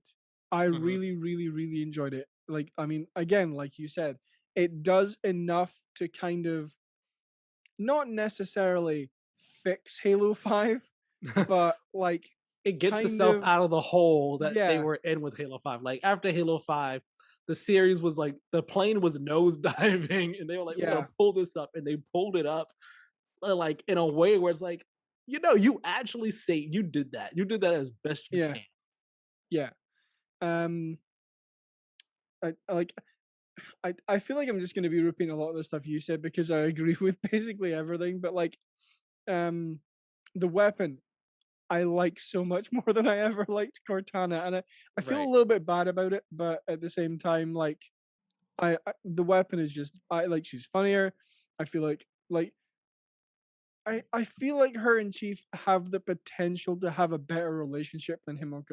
I Hmm. really, really, really enjoyed it. Like, I mean, again, like you said, it does enough to kind of not necessarily fix Halo 5, but like It gets kind itself of out of the hole that they yeah, were in with Halo 5. Like after Halo 5, the series was like the plane was nose diving and they were like, we're gonna yeah, pull this up, and they pulled it up like in a way where it's like, you actually say you did that. You did that as best you yeah, can. yeah. Um, I like I feel like I'm just gonna be repeating a lot of the stuff you said because I agree with basically everything, but like um the weapon I like so much more than I ever liked Cortana, and I feel a Right. little bit bad about it, but at the same time, like I the weapon is just I like she's funnier. I feel like I feel like her and Chief have the potential to have a better relationship than him and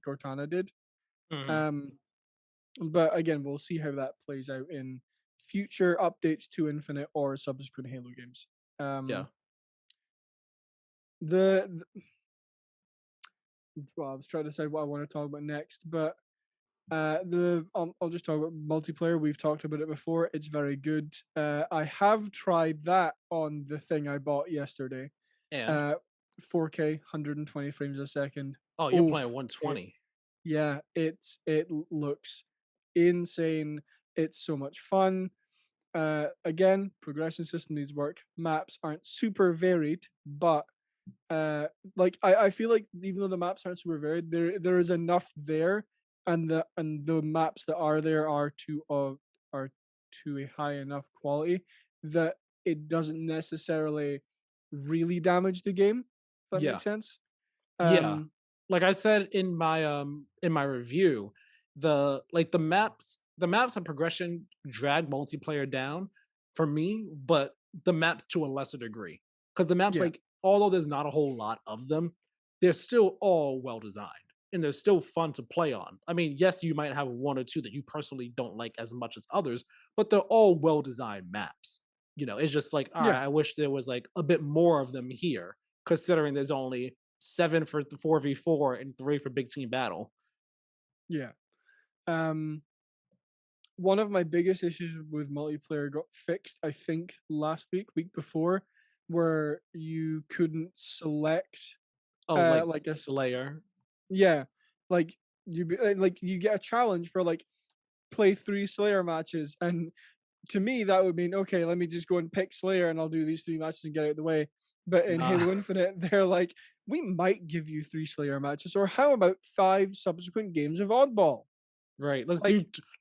Cortana did. Hmm. Um, but again, we'll see how that plays out in future updates to Infinite or subsequent Halo games. Yeah. Um, the well, I was trying to decide what I want to talk about next, but I'll just talk about multiplayer. We've talked about it before. It's very good. I have tried that on the thing I bought yesterday. And 4K, 120 frames a second. oh, you're Oh, playing it 120. yeah, it looks insane. It's so much fun. Again, progression system needs work. Maps aren't super varied, but uh like I feel like even though the maps aren't super varied, there is enough there, and the maps that are there are to a high enough quality that it doesn't necessarily really damage the game, if that Yeah. makes sense. Yeah. um Like I said in my review, the maps and progression drag multiplayer down for me, but the maps to a lesser degree. Because the maps, yeah, like, although there's not a whole lot of them, they're still all well designed and they're still fun to play on. I mean, yes, you might have one or two that you personally don't like as much as others, but they're all well designed maps. It's just like, all yeah, right, I wish there was like a bit more of them here, considering there's only 7 for the 4v4 and 3 for big team battle. yeah. um One of my biggest issues with multiplayer got fixed, I think, last week before, where you couldn't select Oh, like like Slayer. yeah, like like you get a challenge for like play 3 Slayer matches, and to me that would mean okay, let me just go and pick Slayer and I'll do these 3 matches and get out of the way. But in Nah. Halo Infinite, they're like, we might give you 3 Slayer matches, or how about 5 subsequent games of Oddball? Right. Like,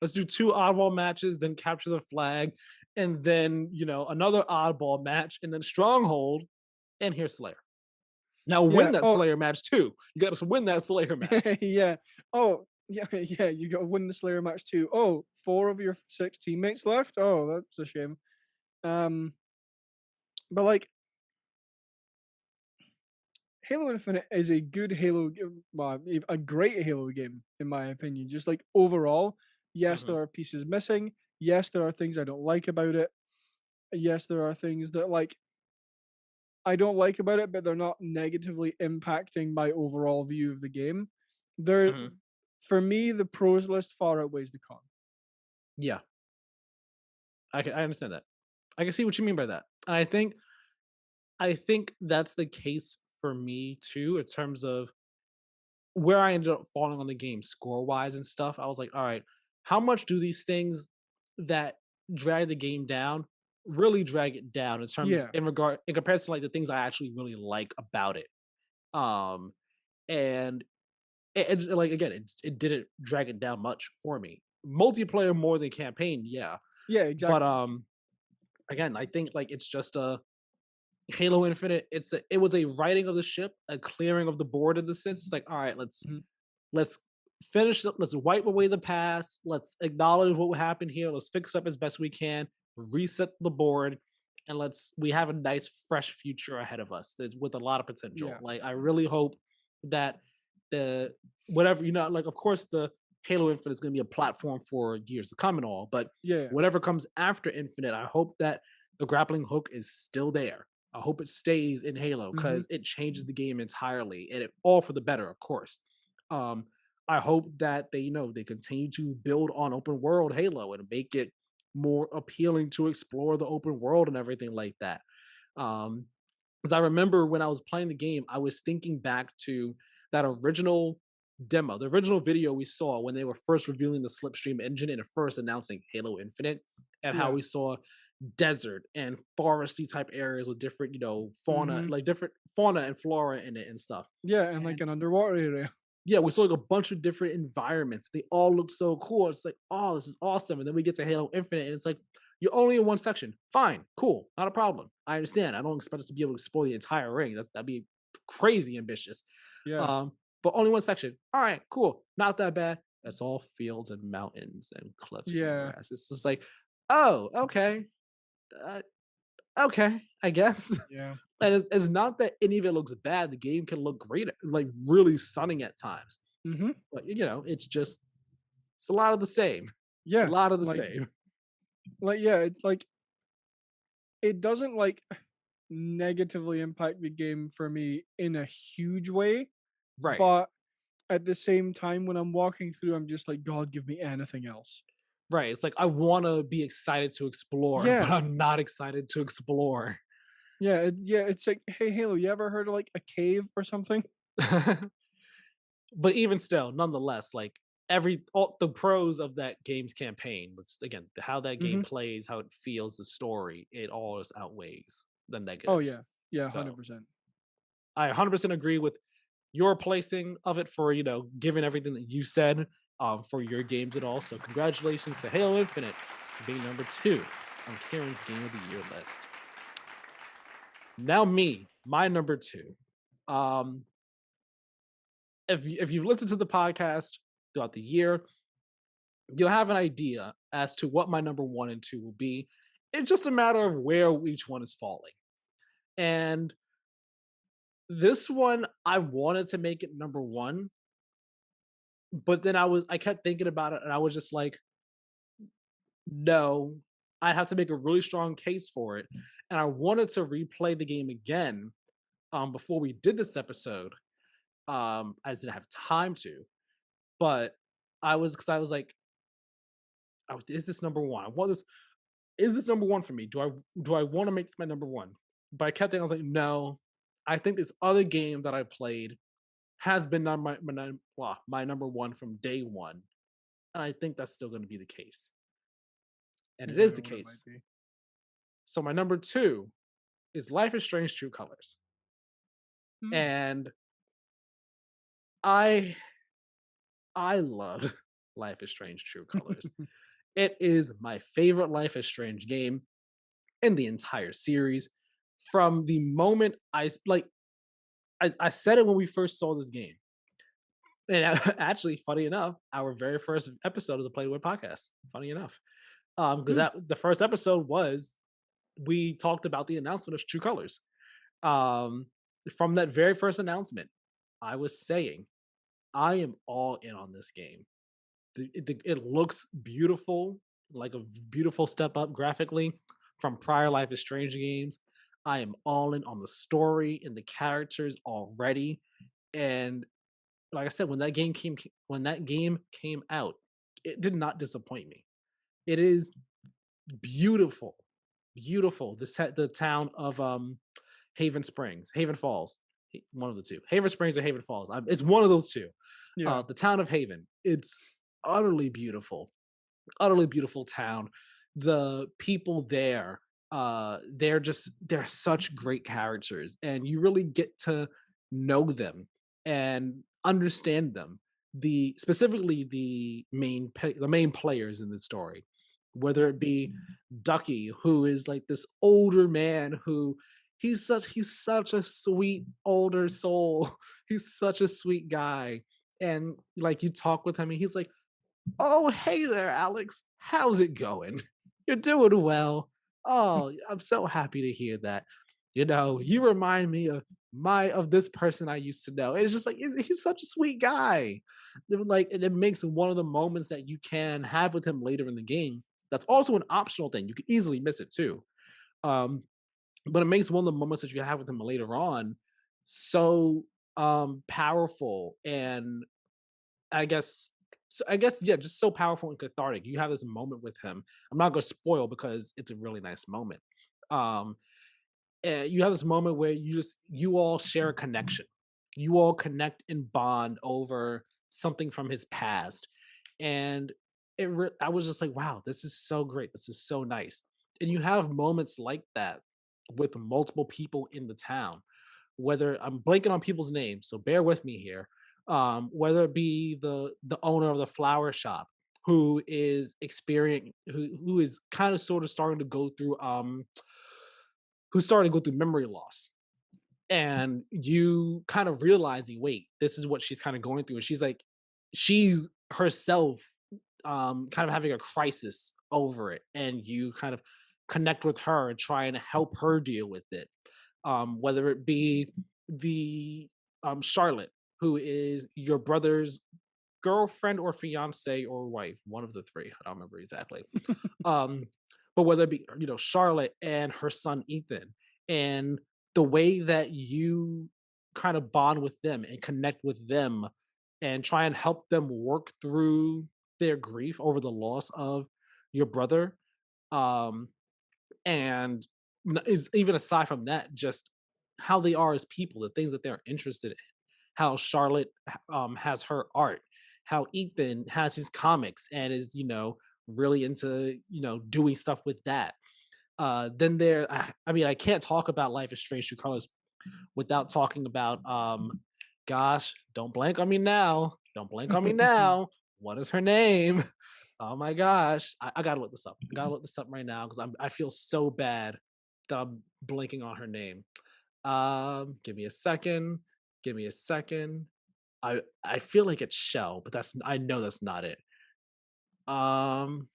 Let's do two oddball matches, then capture the flag, and then another oddball match, and then stronghold, and here's Slayer. Now yeah, win that oh, Slayer match too. You got to win that Slayer match. yeah, oh, yeah, yeah, you gotta win the Slayer match too. Oh, 4 of your 6 teammates left? Oh, that's a shame. Um, but, like, Halo Infinite is a good Halo well, a great Halo game, in my opinion. Just, like, overall, yes, Hmm. there are pieces missing. Yes, there are things I don't like about it. Yes, there are things that, like, I don't like about it, but they're not negatively impacting my overall view of the game. There Hmm. For me, the pros list far outweighs the con. Yeah, I understand that. I can see what you mean by that. And I think that's the case for me too, in terms of where I ended up falling on the game score wise and stuff. I was like, all right, how much do these things that drag the game down really drag it down in terms Yeah. in comparison to like the things I actually really like about it. Um and like again, it didn't drag it down much for me. Multiplayer more than campaign, yeah. Yeah, But exactly. again, I think like it's just a Halo Infinite. It was a righting of the ship, a clearing of the board in the sense. It's like, all right, Mhm. let's finish up, let's wipe away the past, let's acknowledge what happened here, let's fix up as best we can, reset the board, and we have a nice fresh future ahead of us. It's with a lot of potential. Yeah. Like I really hope that the whatever, like of course the Halo Infinite is going to be a platform for years to come and all, but Yeah. whatever comes after Infinite, I hope that the grappling hook is still there. I hope it stays in Halo Mhm. because it changes the game entirely, and it all for the better, of course. Um, I hope that they continue to build on open world Halo and make it more appealing to explore the open world and everything like that. Um, because I remember when I was playing the game, I was thinking back to that original demo, the original video we saw when they were first revealing the Slipstream engine and first announcing Halo Infinite, and how Yeah. we saw desert and foresty type areas with different, fauna, Mhm. like different fauna and flora in it and stuff. Yeah, and, like, And an underwater area. yeah, we saw like a bunch of different environments. They all look so cool. It's like, oh, this is awesome. And then we get to Halo Infinite, and it's like, you're only in one section. Fine, cool, not a problem. I understand. I don't expect us to be able to explore the entire ring. That'd be crazy ambitious. Yeah. Um, but only one section. All right, cool, not that bad. It's all fields and mountains and cliffs and Yeah. grass. It's just like, oh, okay, uh, okay, I guess. Yeah. And it's not that any of it looks bad. The game can look great, like really stunning at times. Mhm. But it's a lot of the same. It's a Yeah. lot of the Like same. yeah, it's like it doesn't, like, negatively impact the game for me in a huge way, Right. but at the same time, when I'm walking through, I'm just like, "God, give me anything else." Right. It's like I want to be excited to explore, but Yeah. I'm not excited to explore. Yeah, it's like, "Hey, Halo, you ever heard of, like, a cave or something?" But even still, nonetheless, like all the pros of that game's campaign, but again, how that game Mhm. plays, how it feels, the story, it all just outweighs the Oh, negatives. yeah. Yeah, So 100%. I 100% agree with your placing of it for, given everything that you said for your games and all. So congratulations to Halo Infinite for being number 2 on Kieran's Game of the Year list. Now my number 2. Um, if you've listened to the podcast throughout the year, you'll have an idea as to what my number 1 and 2 will be. It's just a matter of where each one is falling. And this one, I wanted to make it number 1, but then I kept thinking about it and I was just like, no, I have to make a really strong case for it. And I wanted to replay the game again before we did this episode. I just didn't have time to, but because I was like, oh, is this number 1? I want this. Is this number 1 for me? Do I want to make this my number 1? But I kept thinking, I was like, no. I think this other game that I played has been my number 1 from day one, and I think that's still going to be the case, and it Yeah, I is know the what it might case. be. So my number 2 is Life is Strange: True Colors, Mhm. and I I loved Life is Strange True Colors. It is my favorite Life is Strange game in the entire series. From the moment I said it when we first saw this game. And actually, funny enough, our very first episode of the Playwood podcast. Funny enough, because Hmm. that the first episode was we talked about the announcement of True Colors. Um, from that very first announcement, I was saying I am all in on this game. It looks beautiful, like a beautiful step up graphically from prior Life is Strange games. I am all in on the story and the characters already. And like I said, when that game came out, it did not disappoint me. It is beautiful, beautiful. The town of Haven Springs, Haven Falls, one of the two, Haven Springs or Haven Falls. It's one of those two. Yeah. The town of Haven. It's utterly beautiful, utterly beautiful town. The people there, they're such great characters, and you really get to know them and understand them. The specifically the main players in the story, whether it be Ducky, who is like this older man who he's such a sweet older soul. He's such a sweet guy. And like you talk with him and he's like, "Oh, hey there, Alex. How's it going? You're doing well. Oh, I'm so happy to hear that. You remind me of this person I used to know." It's just like he's such a sweet guy. Like, and it makes one of the moments that you can have with him later in the game. That's also an optional thing. You could easily miss it too. Um, but it makes one of the moments that you have with him later on so powerful and I guess yeah, just so powerful and cathartic. You have this moment with him. I'm not going to spoil because it's a really nice moment. Um, and you have this moment where you all share a connection. You all connect and bond over something from his past, and I was just like, wow, this is so great. This is so nice. And you have moments like that with multiple people in the town. Whether I'm blanking on people's names, so bear with me here. Whether it be the owner of the flower shop who is who is kind of sort of starting to go through who's starting to go through memory loss, and you kind of realizing, wait, this is what she's kind of going through, and she's herself kind of having a crisis over it, and you kind of connect with her and try and help her deal with it. Whether it be the Charlotte, who is your brother's girlfriend or fiance or wife, one of the three. I don't remember exactly. Um, but whether it be Charlotte and her son Ethan, and the way that you kind of bond with them and connect with them, and try and help them work through their grief over the loss of your brother. Um, and is even aside from that, just how they are as people, the things that they're interested in, how Charlotte has her art, how Ethan has his comics and is really into doing stuff with that. Then I mean, I can't talk about Life is Strange True Colors without talking about gosh, don't blank on me now. Don't blank on me now. What is her name? Oh my gosh. I gotta look this up. I gotta look this up right now because I feel so bad that I'm blanking on her name. Give me a second. Give me a second. I feel like it's Shell, but I know that's not it. Um,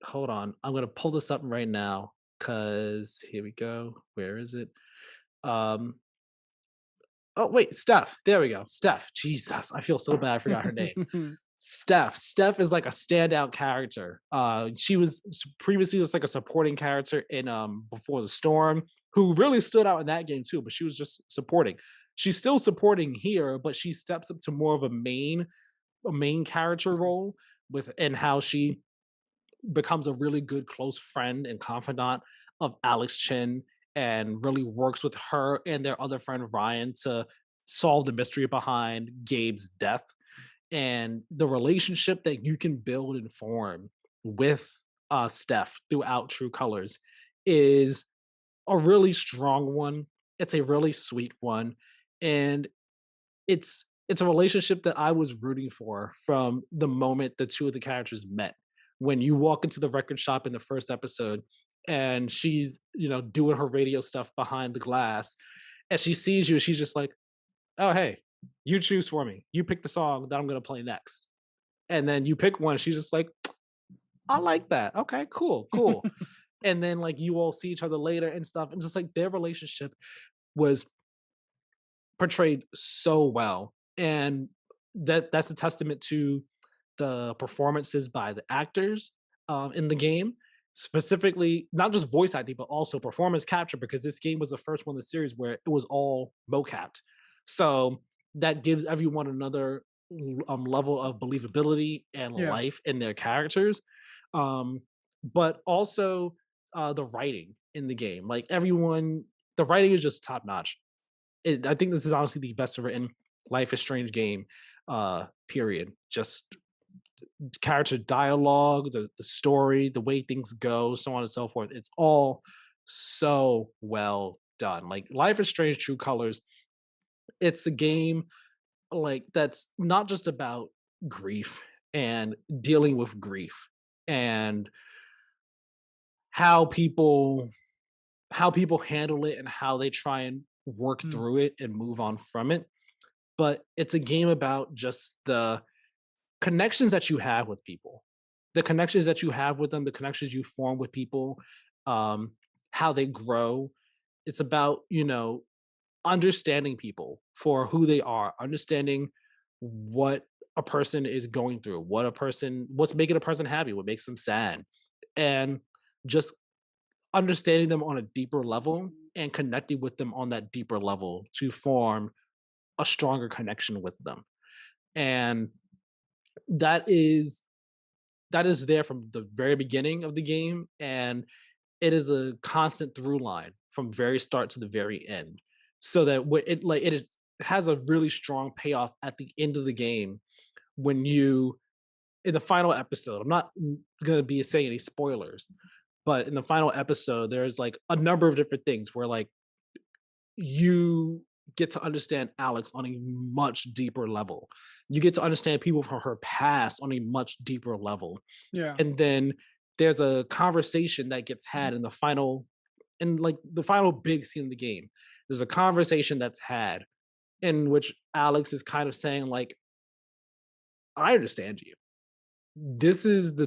hold on. I'm gonna pull this up right now because here we go. Where is it? Um, oh wait, Steph. There we go. Steph. Jesus, I feel so bad. I forgot her name. Steph. Steph is like a standout character. She was previously just like a supporting character in Before the Storm, who really stood out in that game too, but she was just supporting. She's still supporting here, but she steps up to more of a main character role with and how she becomes a really good close friend and confidant of Alex Chin and really works with her and their other friend Ryan to solve the mystery behind Gabe's death, and the relationship that you can build and form with Steph throughout True Colors is a really strong one. It's a really sweet one, and it's it's a relationship that I was rooting for from the moment the two of the characters met. When you walk into the record shop in the first episode and she's, doing her radio stuff behind the glass and she sees you, she's just like, "Oh, hey, you choose for me. You pick the song that I'm going to play next." And then you pick one, she's just like, "I like that. Okay, cool, cool." And then like you all see each other later and stuff and just like their relationship was portrayed so well, and that's a testament to the performances by the actors in the game, specifically not just voice acting but also performance capture, because this game was the first one in the series where it was all mocapped. So that gives everyone another level of believability and Yeah. life in their characters. um, but also the writing in the game, like everyone, the writing is just top notch. I think this is honestly the best written Life is Strange game, period. Just character dialogue, the story, the way things go, so on and so forth. It's all so well done. Like Life is Strange True Colors, it's a game like that's not just about grief and dealing with grief and how people how people handle it and how they try and work Mm. through it and move on from it. But it's a game about just the connections that you have with people, the connections that you have with them, the connections you form with people, um, how they grow. It's about, understanding people for who they are, understanding what a person is going through, what's making a person happy, what makes them sad, and just understanding them on a deeper level and connecting with them on that deeper level to form a stronger connection with them. And that is that is there from the very beginning of the game, and it is a constant through line from very start to the very end, so that has a really strong payoff at the end of the game when you in the final episode. I'm not going to be saying any spoilers, but in the final episode there's like a number of different things where like you get to understand Alex on a much deeper level. You get to understand people from her past on a much deeper level. Yeah. And then there's a conversation that gets had in like the final big scene of the game. There's a conversation that's had in which Alex is kind of saying like, "I understand you. This is the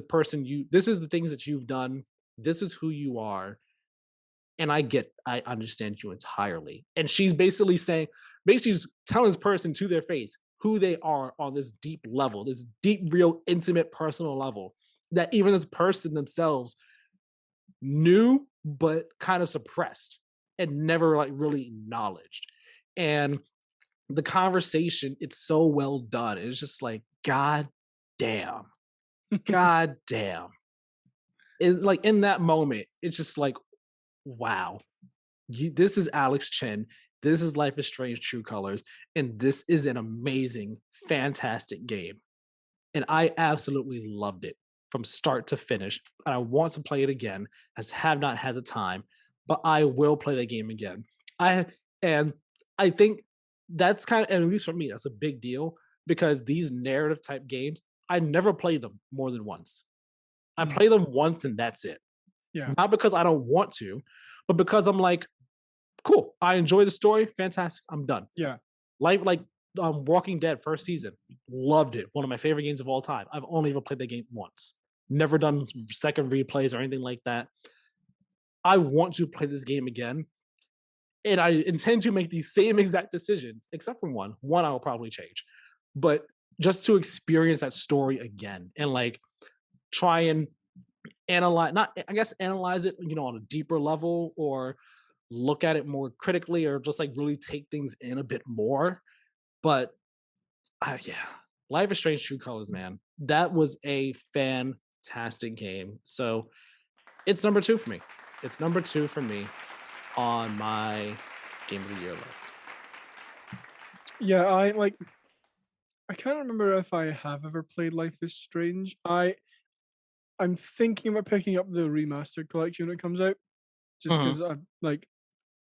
things that you've done. This is who you are, and I understand you entirely." And she's basically just telling this person to their face who they are on this deep level, this deep, real, intimate, personal level that even this person themselves knew, but kind of suppressed and never like really acknowledged. And the conversation, it's so well done. It's just like, God damn, God damn. It's like in that moment, it's just like, wow, this is Alex Chen. This is Life is Strange True Colors. And this is an amazing, fantastic game. And I absolutely loved it from start to finish. And I want to play it again. I just have not had the time, but I will play the game again. I and I think that's kind of, and at least for me, that's a big deal because these narrative type games, I never play them more than once. I Mm. play them once and that's it. Yeah. Not because I don't want to, but because I'm like, cool, I enjoy the story, fantastic, I'm done. Yeah. Like Walking Dead first season, loved it. One of my favorite games of all time. I've only ever played that game once. Never done second replays or anything like that. I want to play this game again, and I intend to make these same exact decisions, except for one. One I will probably change, but just to experience that story again and like try and analyze, not I guess analyze it, on a deeper level or look at it more critically or just like really take things in a bit more. But yeah, Life is Strange True Colors, man. That was a fantastic game. So it's number two for me. It's number two for me on my game of the year list. Yeah, I can't remember if I have ever played Life is Strange. I'm thinking about picking up the remastered collection when it comes out, just Mhm. because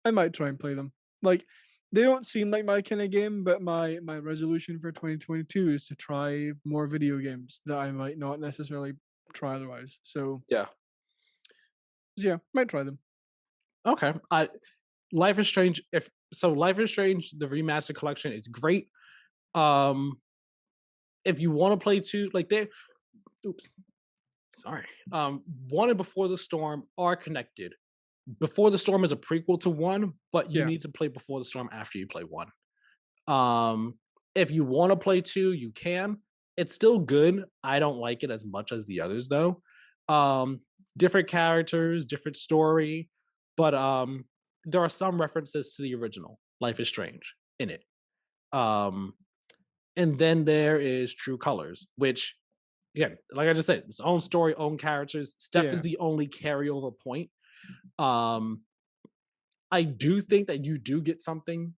I might try and play them. Like they don't seem like my kind of game, but my resolution for 2022 is to try more video games that I might not necessarily try otherwise. Yeah. So yeah, might try them. Okay. I Life is Strange. If so, Life is Strange, the remastered collection is great. Um, if you want to play two, like they, oops, sorry. One and Before the Storm are connected. Before the Storm is a prequel to one, but you Yeah, need to play Before the Storm after you play one. Um, if you want to play two, you can. It's still good. I don't like it as much as the others though. Different characters, different story, but there are some references to the original Life is Strange in it. Um, and then there is True Colors, which again, like I just said, its own story, own characters. Steph is yeah, the only carryover point. Um, I do think that you do get something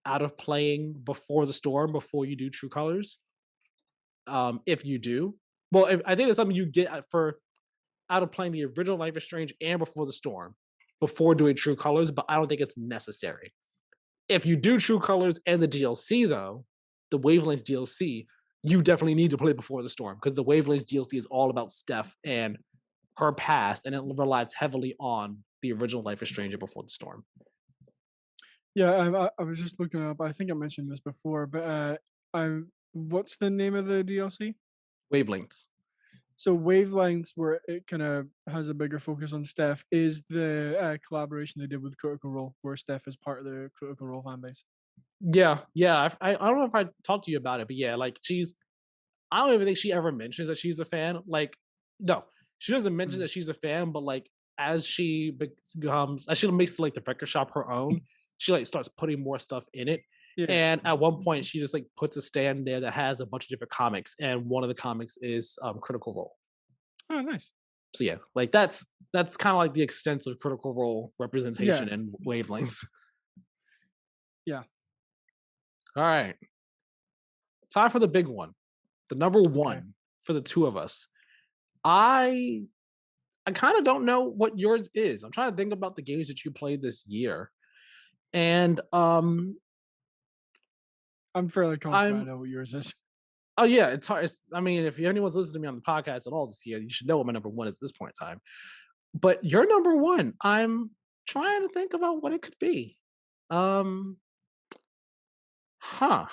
out of playing Before the Storm before you do True Colors. If you do, well, I think it's something you get for out of playing the original Life is Strange and Before the Storm before doing True Colors, but I don't think it's necessary. If you do True Colors and the DLC though, the Wavelengths DLC, you definitely need to play Before the Storm because the Wavelengths DLC is all about Steph and her past, and it relies heavily on the original Life is Strange and Before the Storm. yeah. I was just looking up. I think I mentioned this before, but I what's the name of the DLC? Wavelengths. So Wavelengths, where it kind of has a bigger focus on Steph, is the collaboration they did with Critical Role, where Steph is part of the Critical Role fan base. Yeah, yeah. I don't know if I talked to you about it, but yeah, like I don't even think she ever mentions that she's a fan. Like, no, she doesn't mention Mm. that she's a fan, but like as she becomes, as she makes like the record shop her own, she like starts putting more stuff in it. Yeah. And at one point, she just like puts a stand there that has a bunch of different comics, and one of the comics is Critical Role. Oh, nice. So yeah, like that's kind of like the extent of Critical Role Yeah. representation and wavelengths. Yeah. All right, time for the big one, the number Okay. one for the two of us. I I kind of don't know what yours is. I'm trying to think about the games that you played this year. And I'm fairly confident I I'm know what yours is. oh yeah, it's hard. I mean, if anyone's listening to me on the podcast at all this year, you should know what my number one is at this point in time. But your number one, I'm trying to think about what it could be. Um, huh.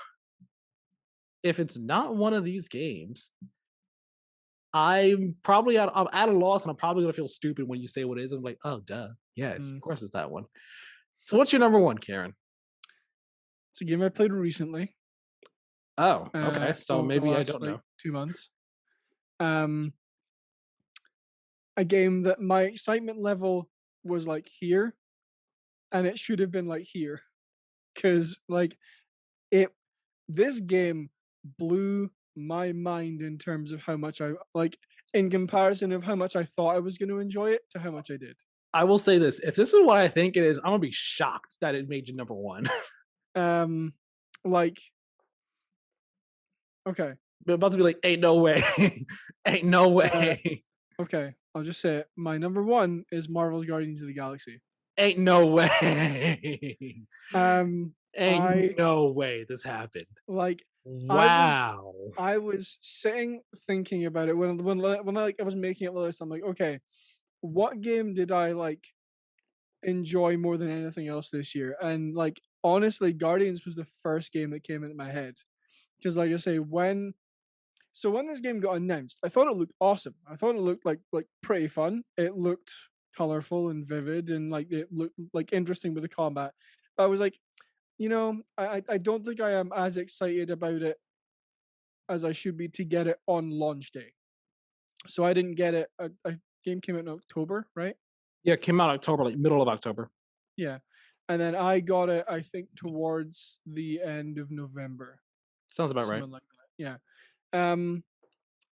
If it's not one of these games, I'm at a loss, and I'm probably gonna feel stupid when you say what it is. I'm like, oh duh. Yeah, of Mm. course it's that one. So what's your number one, Karen? It's a game I played recently, Oh, okay. So over the maybe I last don't like know. 2 months. Um, a game that my excitement level was like here, and it should have been like here, because like it, this game blew my mind in terms of how much I like, in comparison of how much I thought I was going to enjoy it to how much I did. I will say this: if this is what I think it is, I'm gonna be shocked that it made you number one. Um, like okay, But about to be like, ain't no way, ain't no uh, way, okay, I'll just say it. My number one is Marvel's Guardians of the Galaxy. ain't no way, Um, I ain't no way this happened. like I was Wow. I was sitting thinking about it when like I was making up the list. I'm like, okay, what game did I like enjoy more than anything else this year? And like honestly, Guardians was the first game that came into my head because, like I say, when this game got announced, I thought it looked awesome. I thought it looked like pretty fun. It looked colorful and vivid, and like it looked like interesting with the combat. But I was like, I don't think I am as excited about it as I should be to get it on launch day. So I didn't get it. A game came out in October, right? Yeah, it came out October, like middle of October. Yeah, and then I got it. I think towards the end of November, Sounds about right. something like that. Yeah. Um,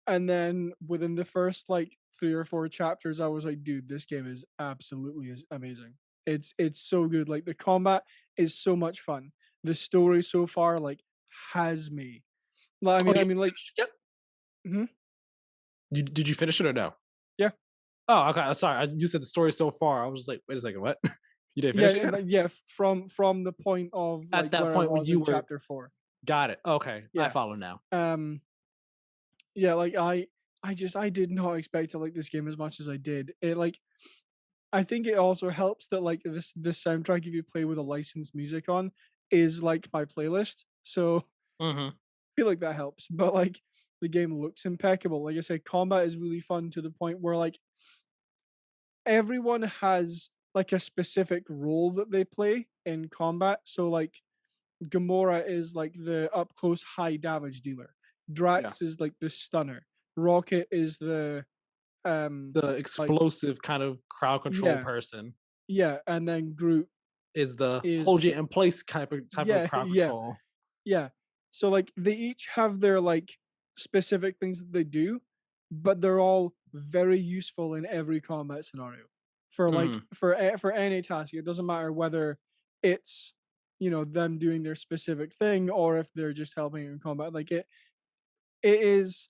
and then within the first like 3 or 4 chapters, I was like, dude, this game is absolutely is amazing. It's so good. Like the combat is so much fun. The story so far like has me. Like, Oh, you like, finished it? mhm, Did you finish it or no? yeah. Oh, okay. Sorry, you said the story so far. I was just like, wait a second, what? You didn't Yeah, finish it like, yeah, from the point of at like that where I point when was you in were. chapter 4. Got it. Okay, I Yeah. follow now. Um, yeah, like I did not expect to like this game as much as I did. It like I think it also helps that like this soundtrack if you play with a licensed music on is like my playlist. So I Hmm. feel like that helps. But like the game looks impeccable. Like I said, combat is really fun to the point where like everyone has like a specific role that they play in combat. So like Gamora is like the up close high damage dealer. Yeah, Drax is like the stunner. Rocket is the the like explosive kind of crowd control yeah, person yeah, and then Groot is the hold is you in place type of yeah, crowd yeah, control. yeah. So like they each have their like specific things that they do, but they're all very useful in every combat scenario. For like Hmm. for any task, it doesn't matter whether it's them doing their specific thing or if they're just helping in combat. Like it is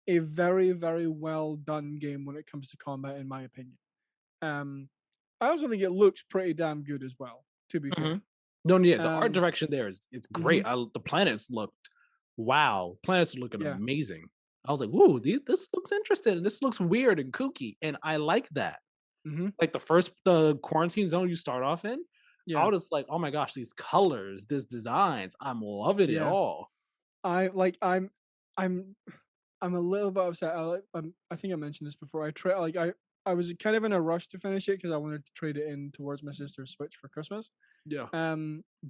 a very very well done game when it comes to combat, in my opinion. Um, I also think it looks pretty damn good as well. To be Hmm. fair. No, yeah, the art Um, direction there is it's great. mhm, The planets looked wow. Planets are looking yeah. amazing. I was like, "Ooh, this looks interesting. And this looks weird and kooky," and I like that. Mhm. Like the quarantine zone you start off in, I Yeah. was just like, "Oh my gosh, these colors, these designs, I'm loving it Yeah. all." I like I'm I'm a little bit upset. I think I mentioned this before. I was kind of in a rush to finish it because I wanted to trade it in towards my sister's Switch for Christmas. Yeah.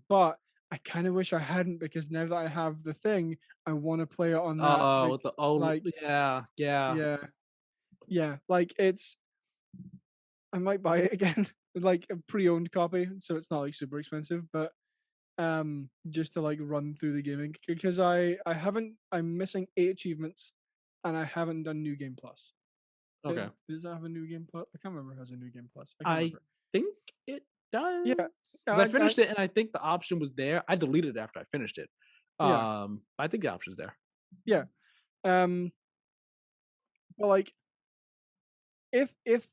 But I kind of wish I hadn't because now that I have the thing, I want to play it on that Oh, big with the oh like yeah, yeah. yeah, yeah, like it's I might buy it again, like a pre-owned copy, so it's not like super expensive, but just to like run through the gaming because I'm missing 8 achievements and I haven't done New Game Plus. Okay. Does that have a New Game Plus? I can't remember if it has a New Game Plus. I can't I remember. think it Yeah, does because I I finished it and I think the option was there. I deleted it after I finished it. yeah, But I think the option's there. yeah. Um, but like if if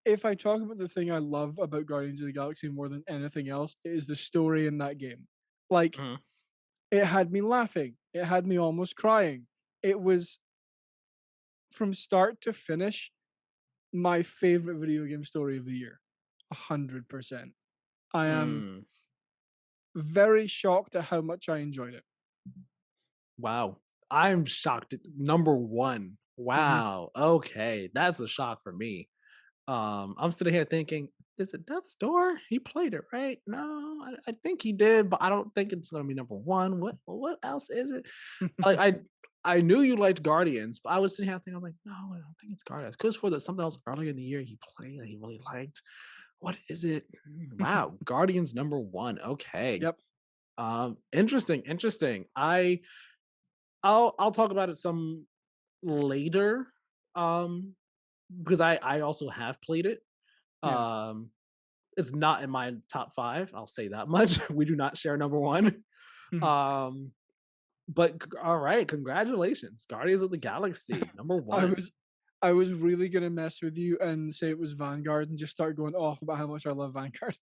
if I talk about the thing I love about Guardians of the Galaxy more than anything else, it is the story in that game. Like Mhm. it had me laughing. It had me almost crying. It was from start to finish my favorite video game story of the year. 100%. I am Mm. very shocked at how much I enjoyed it. Wow. I'm shocked. Number 1. Mhm. Wow. Okay, that's a shock for me. I'm sitting here thinking, is it Death's Door? He played it, right? No, I think he did, but I don't think it's gonna be number 1. What else is it? Like I knew you liked Guardians, but I was sitting here thinking, I was like, no, I don't think it's Guardians. Because for the something else earlier in the year he played that he really liked. What is it? Wow, Guardians number 1. Okay. Yep. Interesting, interesting. I'll talk about it some later. Um, because I also have played it. Yeah. Um, it's not in my top 5, I'll say that much. We do not share number 1. Mhm. Um, but all right, congratulations. Guardians of the Galaxy, number I 1. was I was really gonna mess with you and say it was Vanguard and just start going off about how much I love Vanguard.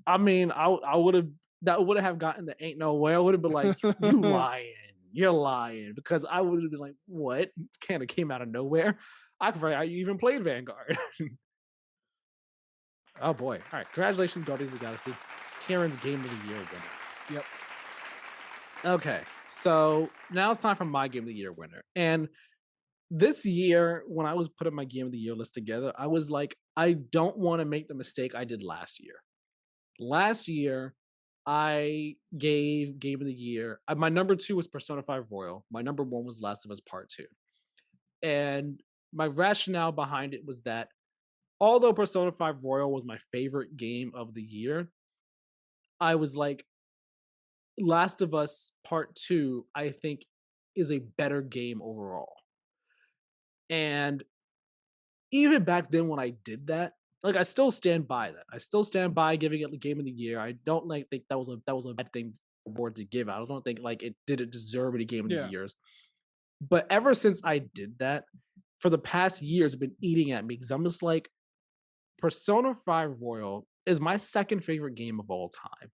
I mean, I would have that would have gotten the ain't no way. I would have been like, you lying. You're lying. Because I would have been like, what? Kind of came out of nowhere. I could forget you even played Vanguard. Oh boy. All right. Congratulations, Guardians of the Galaxy. Karen's Game of the Year winner. Yep. Okay. So now it's time for my Game of the Year winner. And this year, when I was putting my Game of the Year list together, I was like, I don't want to make the mistake I did last year. Last year, I gave Game of the Year. My number 2 was Persona 5 Royal. My number 1 was Last of Us Part 2. And my rationale behind it was that although Persona 5 Royal was my favorite game of the year, I was like, Last of Us Part 2, I think, is a better game overall. And even back then when I did that, like I still stand by that. I still stand by giving it the game of the year. I don't like think that was a bad thing for board to give out. I don't think like it didn't deserve any game of the Yeah. years. But ever since I did that, for the past year, it's been eating at me because I'm just like Persona 5 Royal is my second favorite game of all time.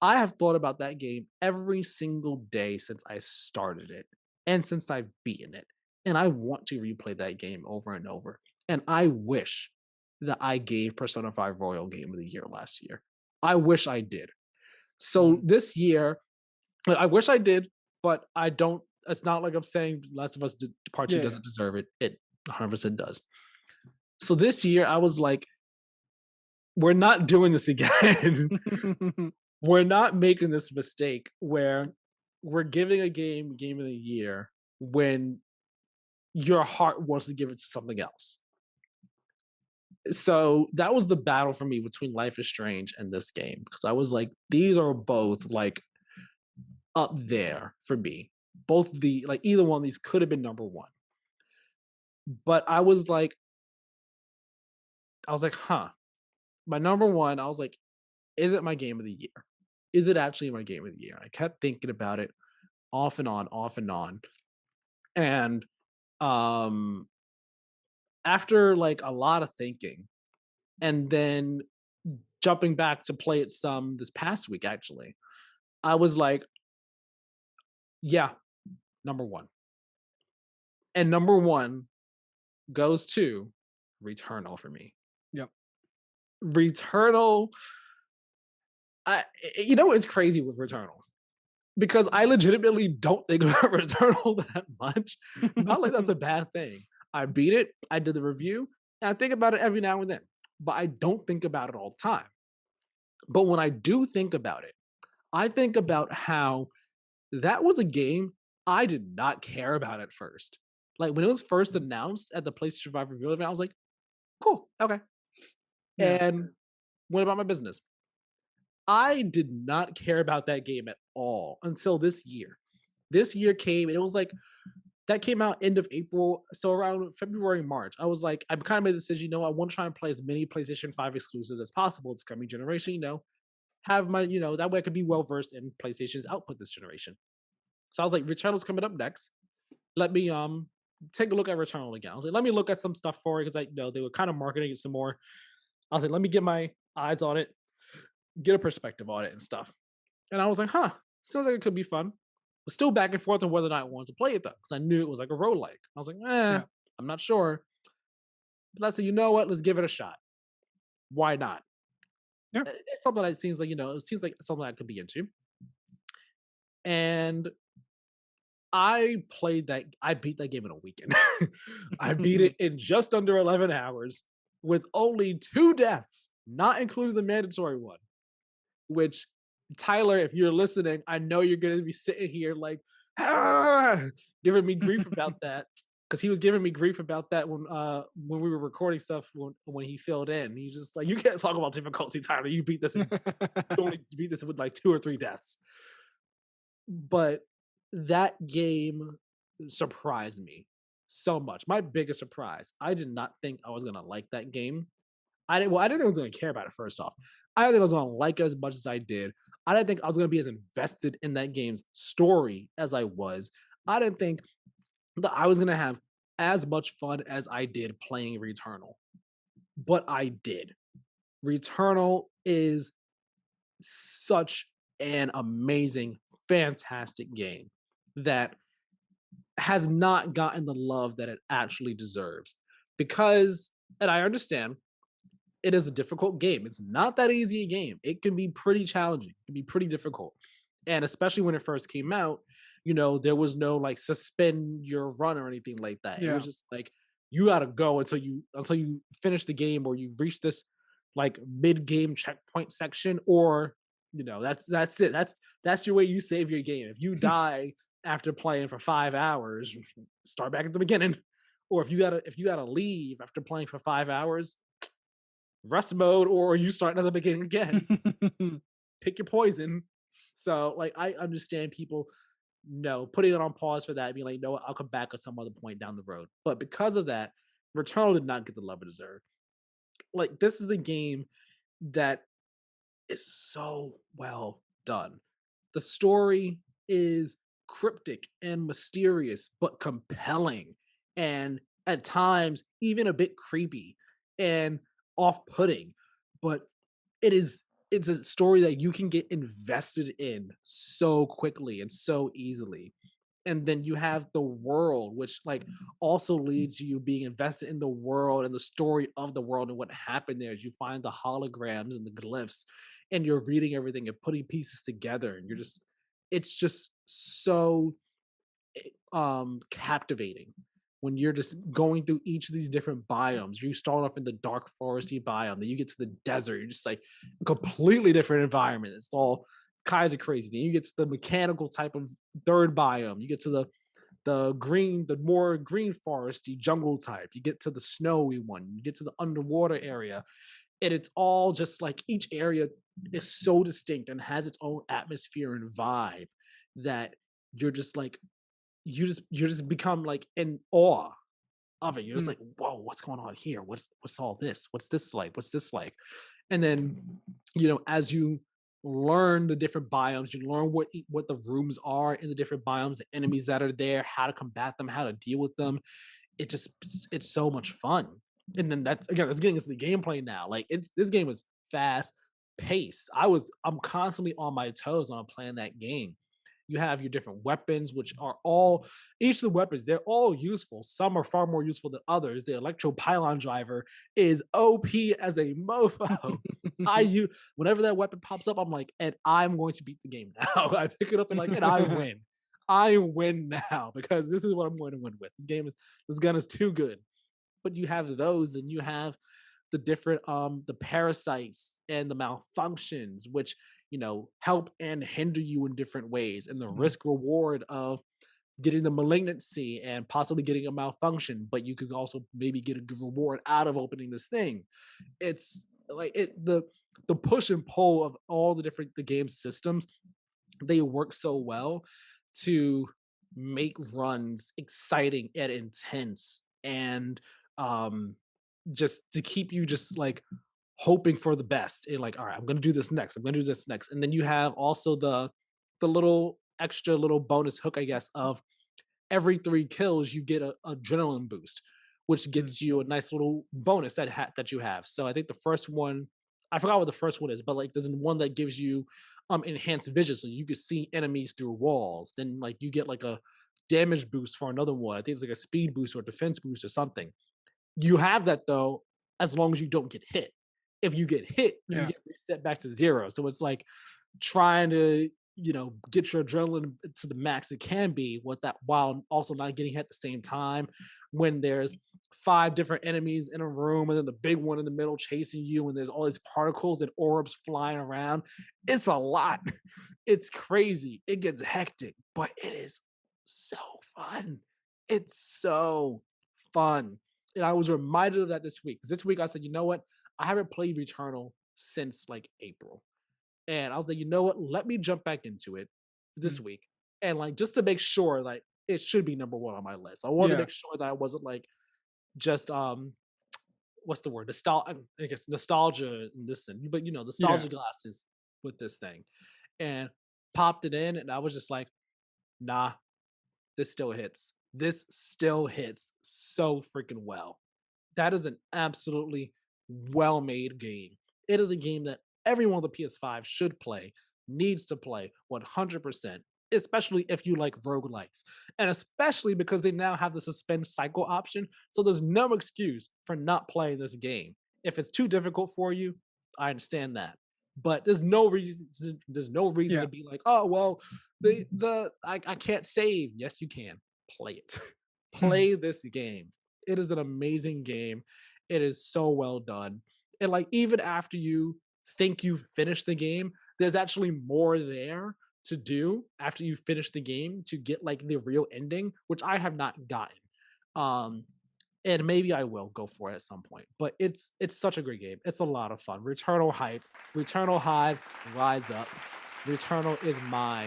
I have thought about that game every single day since I started it and since I've beaten it. And I want to replay that game over and over. And I wish that I gave Persona 5 Royal Game of the Year last year. I wish I did. So Mhm. this year, I wish I did, but I don't. It's not like I'm saying Last of Us Part 2 Yeah, yeah. doesn't deserve it. It 100% does. So this year, I was like, we're not doing this again. We're not making this mistake where we're giving a game of the year when your heart wants to give it to something else. So that was the battle for me between Life is Strange and this game because I was like, these are both like up there for me. Both the like either one of these could have been number one. But I was like, huh. My number one, I was like, is it my game of the year? Is it actually my game of the year? I kept thinking about it off and on, off and on. And um after like a lot of thinking and then jumping back to play it some this past week actually, I was like, yeah, number one. And number one goes to Returnal for me. Yep. Returnal, I you know it's crazy with Returnal because I legitimately don't think about Returnal that much. Not like that's a bad thing. I beat it, I did the review, and I think about it every now and then, but I don't think about it all the time. But when I do think about it, I think about how that was a game I did not care about at first. Like when it was first announced at the PlayStation 5 review event, I was like, cool, okay. Yeah. And went about my business. I did not care about that game at all until this year. This year came and it was like that came out end of April. So around February, March, I was like, I kind of made the decision, I want to try and play as many PlayStation 5 exclusives as possible this coming generation, have my, that way I could be well versed in PlayStation's output this generation. So I was like, Returnal's coming up next. Let me take a look at Returnal again. I was like, let me look at some stuff for it because I know they were kind of marketing it some more. I was like, let me get my eyes on it, get a perspective on it and stuff. And I was like, sounds like it could be fun. But still back and forth on whether or not I wanted to play it though, because I knew it was like a roguelike. I was like, Yeah. I'm not sure. But I said, you know what? Let's give it a shot. Why not? Yeah. It's something that seems like, it seems like something I could be into. And I beat that game in a weekend. I beat it in just under 11 hours with only 2 deaths, not including the mandatory one, which Tyler, if you're listening, I know you're going to be sitting here like, ah, giving me grief about that because he was giving me grief about that when we were recording stuff when he filled in. He's just like, you can't talk about difficulty, Tyler. You beat this, you only beat this with like 2 or 3 deaths. But that game surprised me so much. My biggest surprise. I did not think I was gonna like that game. I didn't think I was gonna care about it first off. I didn't think I was gonna like it as much as I did. I didn't think I was gonna be as invested in that game's story as I was. I didn't think that I was gonna have as much fun as I did playing Returnal. But I did. Returnal is such an amazing, fantastic game that has not gotten the love that it actually deserves. Because, and I understand, it is a difficult game. It's not that easy a game. It can be pretty challenging, it can be pretty difficult. And especially when it first came out, there was no like suspend your run or anything like that. It was Yeah. just like you gotta go until you finish the game or you reach this like mid-game checkpoint section, or that's it. That's your way you save your game. If you die after playing for 5 hours, start back at the beginning. Or if you gotta leave after playing for 5 hours, rest mode, or you start at the beginning again. Pick your poison. So like I understand people putting it on pause for that, being like, no, I'll come back at some other point down the road. But because of that, Returnal did not get the love it deserved. Like this is a game that is so well done. The story is cryptic and mysterious, but compelling, and at times even a bit creepy and off putting. But it is it's a story that you can get invested in so quickly and so easily. And then you have the world, which like also leads to you being invested in the world and the story of the world and what happened there. As you find the holograms and the glyphs, and you're reading everything and putting pieces together, and it's just so captivating when you're just going through each of these different biomes. You start off in the dark foresty biome, then you get to the desert. You're just like a completely different environment. It's all kinds of crazy. Then you get to the mechanical type of third biome. You get to the more green foresty jungle type. You get to the snowy one. You get to the underwater area, and it's all just like each area is so distinct and has its own atmosphere and vibe that you're just like you just become like in awe of it. You're just Mm. like, whoa, what's going on here? What's all this? What's this like? What's this like? And then, as you learn the different biomes, you learn what the rooms are in the different biomes, the enemies that are there, how to combat them, how to deal with them. It just it's so much fun. And then that's getting into the gameplay now. Like this game is fast paced. I'm constantly on my toes when I'm playing that game. You have your different weapons, which are all each of the weapons, they're all useful. Some are far more useful than others. The electro pylon driver is OP as a mofo. I use whenever that weapon pops up, I'm like, and I'm going to beat the game now. I pick it up and like, and I win. I win now because this is what I'm going to win with. This gun is too good. But you have those, and you have the different the parasites and the malfunctions, which help and hinder you in different ways, and the risk reward of getting the malignancy and possibly getting a malfunction, but you could also maybe get a good reward out of opening this thing. It's like the push and pull of all the game systems, they work so well to make runs exciting and intense, and um just to keep you just like hoping for the best. And like, all right, I'm gonna do this next. I'm gonna do this next. And then you have also the little extra little bonus hook, I guess, of every 3 kills you get a adrenaline boost, which Mm. gives you a nice little bonus that you have. So I think the first one, I forgot what the first one is, but like there's one that gives you enhanced vision, so you can see enemies through walls. Then like you get like a damage boost for another one. I think it's like a speed boost or defense boost or something. You have that though, as long as you don't get hit. If you get hit, you Yeah. get reset back to zero. So it's like trying to, get your adrenaline to the max it can be with that, while also not getting hit at the same time. When there's 5 different enemies in a room, and then the big one in the middle chasing you, and there's all these particles and orbs flying around. It's a lot. It's crazy. It gets hectic, but it is so fun. It's so fun. And I was reminded of that this week. Because this week I said, you know what? I haven't played Returnal since like April. And I was like, you know what? Let me jump back into it this Mm. week. And like just to make sure like it should be number one on my list. I wanted to Yeah. make sure that I wasn't like just what's the word? I guess nostalgia in this thing. But Yeah. nostalgia glasses with this thing. And popped it in, and I was just like, nah, this still hits. This still hits so freaking well. That is an absolutely well-made game. It is a game that everyone with a PS5 should play, needs to play 100%, especially if you like roguelikes. And especially because they now have the suspend cycle option, so there's no excuse for not playing this game. If it's too difficult for you, I understand that. But there's no reason Yeah. to be like, oh well, I can't save. Yes, you can. Play it. Mm. Play this game. It is an amazing game. It is so well done. And like even after you think you've finished the game, there's actually more there to do after you finish the game to get like the real ending, which I have not gotten. Um and maybe I will go for it at some point. But it's such a great game. It's a lot of fun. Returnal hype, Returnal Hive, Rise Up. Returnal is my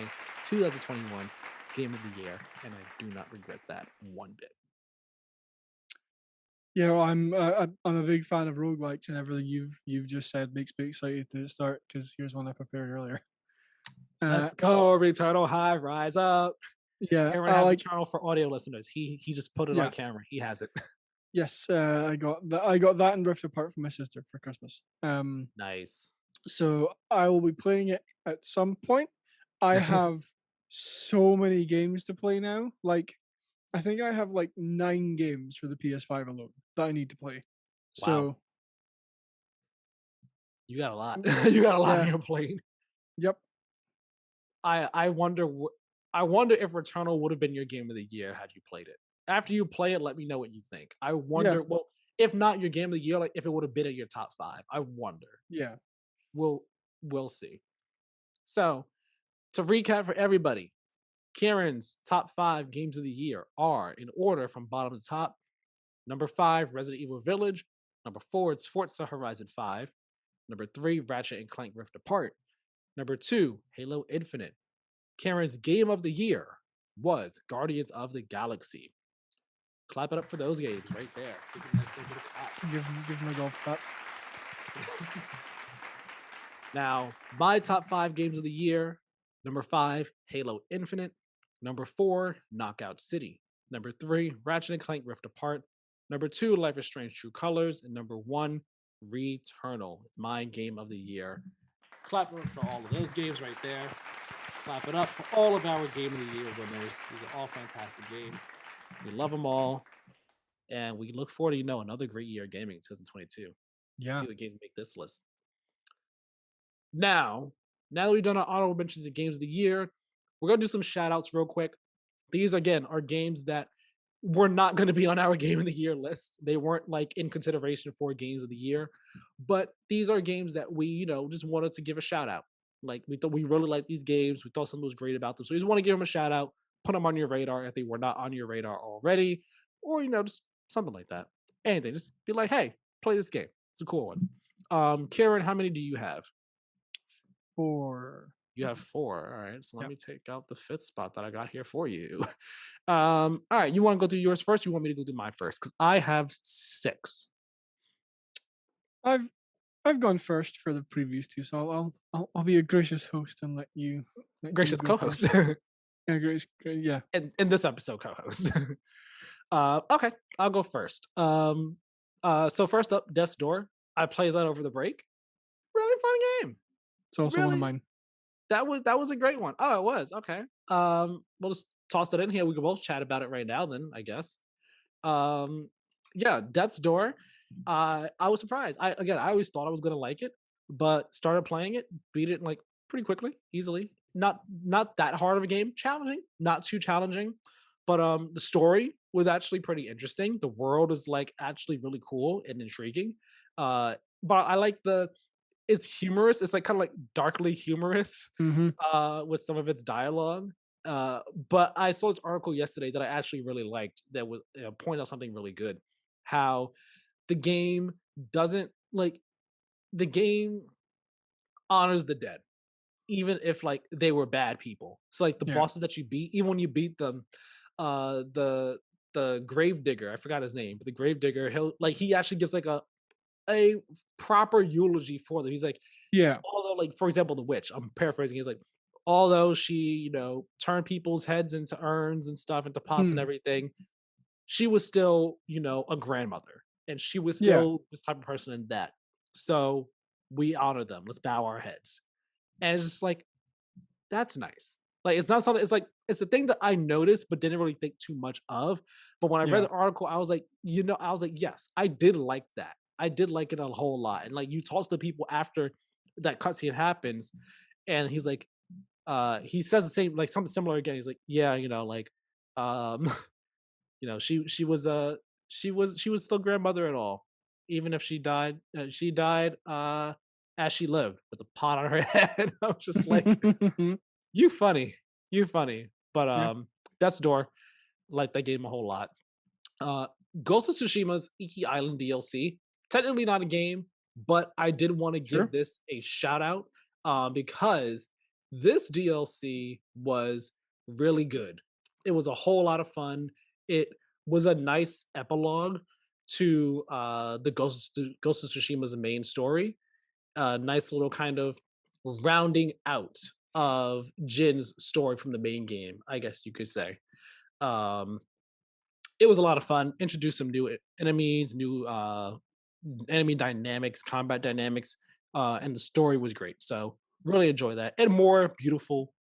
2021 game of the year, and I do not regret that one bit. Yeah, well, I'm a big fan of roguelikes, and everything you've just said makes me excited to start because here's one I prepared earlier. Uh, Let's go, Returnal Hive, Rise Up. yeah, Karen I has like. Returnal for audio listeners. He just put it on Yeah, camera. He has it. yes, I got that. I got that and Rift Apart from my sister for Christmas. Nice. So I will be playing it at some point. I have so many games to play now. Like I think I have like 9 games for the PS5 alone that I need to play. Wow, So you got a lot. mm, You got a lot on yeah, your plate. yep, I wonder I wonder if Returnal would have been your game of the year had you played it. After you play it, let me know what you think. I yeah, wonder, well, if not your game of the year, like if it would have been in your top 5. I wonder. yeah. We'll we'll see. So, to recap for everybody, Kieran's top 5 games of the year are in order from bottom to top. Number 5, Resident Evil Village. Number 4, it's Forza Horizon 5. Number 3, Ratchet and Clank Rift Apart. Number 2, Halo Infinite. Kieran's game of the year was Guardians of the Galaxy. Clap it up for those games right there. Give them a nice little bit of clap. Give him a golf clap. Now, my top 5 games of the year: number 5, Halo Infinite. Number 4, Knockout City. Number 3, Ratchet and Clank Rift Apart. Number 2, Life is Strange True Colors. And number 1, Returnal. It's my game of the year. Clap it up for all of those games right there. Clap it up for all of our game of the year winners. These are all fantastic games. We love them all. And we look forward to, another great year of gaming in 2022. Yeah. See what games make this list. Now that we've done our honorable mentions of games of the year, we're gonna do some shout outs real quick. These again are games that were not going to be on our game of the year list. They weren't like in consideration for games of the year, but these are games that we, just wanted to give a shout out. Like we thought we really like these games. We thought something was great about them. So we just want to give them a shout out, put them on your radar if they were not on your radar already, or just something like that. Anything. Just be like, hey, play this game. It's a cool one. Karen, how many do you have? 4. You have 4. All right. So let Yeah. me take out the 5th spot that I got here for you. All right. You want to go through yours first? Or you want me to go through mine first? Because I have 6. I've gone first for the previous 2, so I'll be a gracious host and let you Gracious go co-host. first. Yeah, yeah. in this episode, co-host. Okay, I'll go first. So first up, Death's Door. I played that over the break. Really fun game. It's also one of Really, mine. that was a great one. Oh, it was. Okay. We'll just toss it in here. We can both chat about it right now then, I guess. Um yeah, Death's Door. I was surprised. I always thought I was gonna like it, but started playing it, beat it like pretty quickly, easily. Not that hard of a game. Challenging, not too challenging. But the story was actually pretty interesting. The world is like actually really cool and intriguing. But I like it's humorous. It's like kind of like darkly humorous Mhm. with some of its dialogue. But I saw this article yesterday that I actually really liked that was point out something really good. How the game doesn't like the game honors the dead, even if like they were bad people. So like the Yeah. bosses that you beat, even when you beat them, the grave digger, I forgot his name, but the grave digger, he actually gives like a proper eulogy for them. He's like, Yeah. although like for example the witch, I'm paraphrasing, he's like, although she turned people's heads into urns and stuff, into pots and Hmm. everything, she was still a grandmother, and she was Yeah. still this type of person in that. So we honor them, let's bow our heads. And it's just like, that's nice. Like it's not something, it's like it's a thing that I noticed but didn't really think too much of. But when I read Yeah. the article, I was like, yes, I did like that. I did like it a whole lot. And like you talk to the people after that cutscene happens, and he's like, he says the same, like something similar again. He's like, yeah, like, um, she was still grandmother at all, even if she died. She died as she lived with a pot on her head. I was just like, you funny, you funny. But Yeah. Death's Door, like that game a whole lot. Uh, Ghost of Tsushima's Iki Island DLC, technically not a game, but I did want to give Sure. this a shout out because this DLC was really good. It was a whole lot of fun. It was a nice epilogue to the Ghost of Tsushima's main story. Nice little kind of rounding out of Jin's story from the main game, I guess you could say. Um, it was a lot of fun. Introduced some new enemies, new enemy dynamics, combat dynamics. and the story was great. So really enjoy that, and more beautiful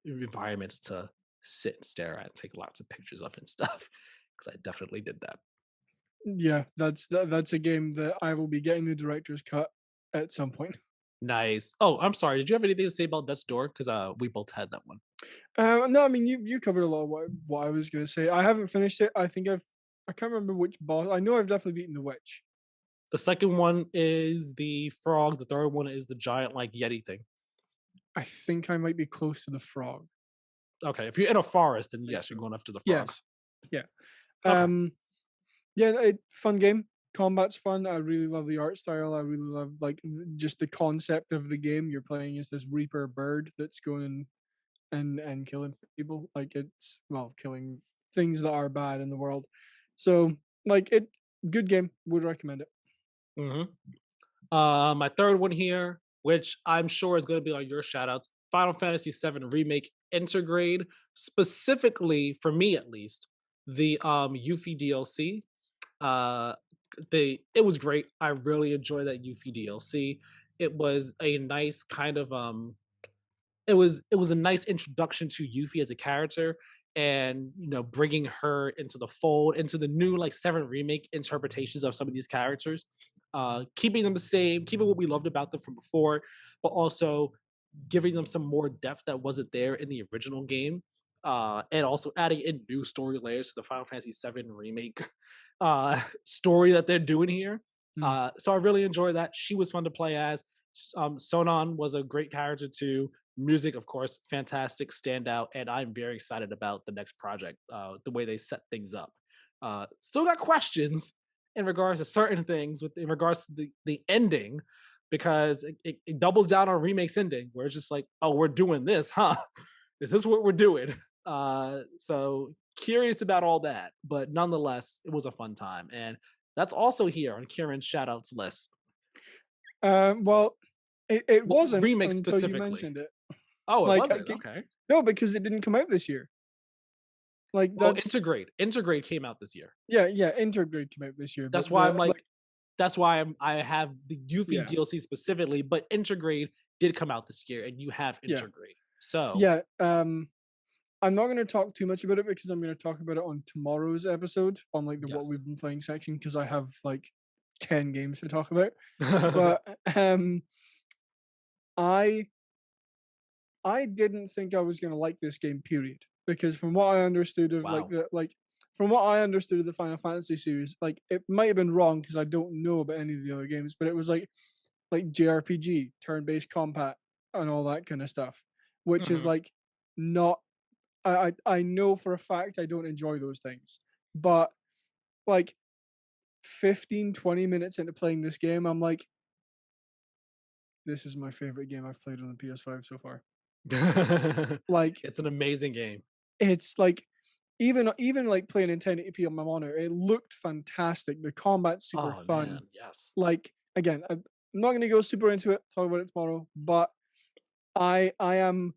environments to sit and stare at, take lots of pictures of and stuff. Because I definitely did that. Yeah, that's a game that I will be getting the director's cut at some point. Nice. Oh, I'm sorry. Did you have anything to say about Death's Door? Because we both had that one. No, I mean you covered a lot of what I was gonna say. I haven't finished it. I can't remember which boss. I know I've definitely beaten the witch. The second one is the frog. The third one is the giant like Yeti thing. I think I might be close to the frog. Okay, if you're in a forest, then I think yes, you're so. going after the frog. Yes. Yeah. Okay. Um. Yeah. Fun game. Combat's fun. I really love the art style. I really love like just the concept of the game. You're playing as this Reaper bird that's going and killing people. Like it's well, killing things that are bad in the world. So like it, good game. Would recommend it. hmm my third one here, which I'm sure is going to be on your shoutouts, Final Fantasy VII Remake Intergrade, specifically for me at least, the Yuffie DLC. Uh, it was great. I really enjoyed that Yuffie DLC. It was a nice kind of it was a nice introduction to Yuffie as a character, and bringing her into the fold, into the new like Seven remake interpretations of some of these characters, keeping them the same, keeping what we loved about them from before, but also giving them some more depth that wasn't there in the original game, and also adding in new story layers to the Final Fantasy VII remake story that they're doing here. Mm. So I really enjoyed that. She was fun to play as. Sonon was a great character too. Music, of course, fantastic, standout, and I'm very excited about the next project. The way they set things up. Still got questions in regards to certain things, in regards to the ending, because it doubles down on remakes ending, where it's just like, oh, we're doing this, huh? Is this what we're doing? So curious about all that, but nonetheless, it was a fun time, and that's also here on Kieran's shoutouts list. Well, it Well, wasn't remake until you specifically. mentioned it. Oh, it Like, wasn't okay. no, because it didn't come out this year. Like Oh, that's Integrate came out this year. yeah. Intergrade came out this year, That's but why I'm the like, like I have the Yuffie yeah DLC specifically, but Integrate did come out this year, and you have yeah Integrate. So yeah. I'm not going to talk too much about it because I'm going to talk about it on tomorrow's episode on like the what yes. we've been playing section because I have like 10 games to talk about. But I I didn't think I was going to like this game. Period. Because from what I understood of Wow. from what I understood of the Final Fantasy series, like it might have been wrong because I don't know about any of the other games, but it was like JRPG, turn-based combat, and all that kind of stuff, which is Mhm. like not. I know for a fact I don't enjoy those things, but like 15, 20 minutes into playing this game, I'm like, this is my favorite game I've played on the PS5 so far. Like It's an amazing game. it's like even like playing in 1080p on my monitor, it looked fantastic. The combat's super Oh fun. man, yes. Like again, I'm not going to go super into it. Talk about it tomorrow, but I am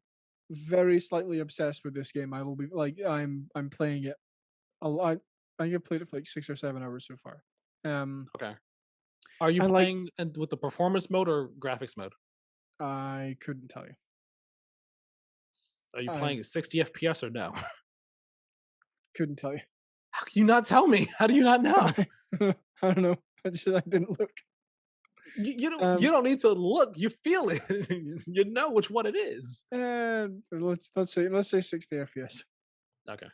very slightly obsessed with this game. I will be like I'm playing it a lot. I think I've played it for like 6 or 7 hours so far. Okay. Are you And like playing with the performance mode or graphics mode? I couldn't tell you. Are you I playing at 60 FPS or no? couldn't tell you. How can you not tell me? How do you not know? I, I don't know. I didn't look. You Um, don't need to look. You feel it. You know which one it is. let's say 60 FPS. Okay.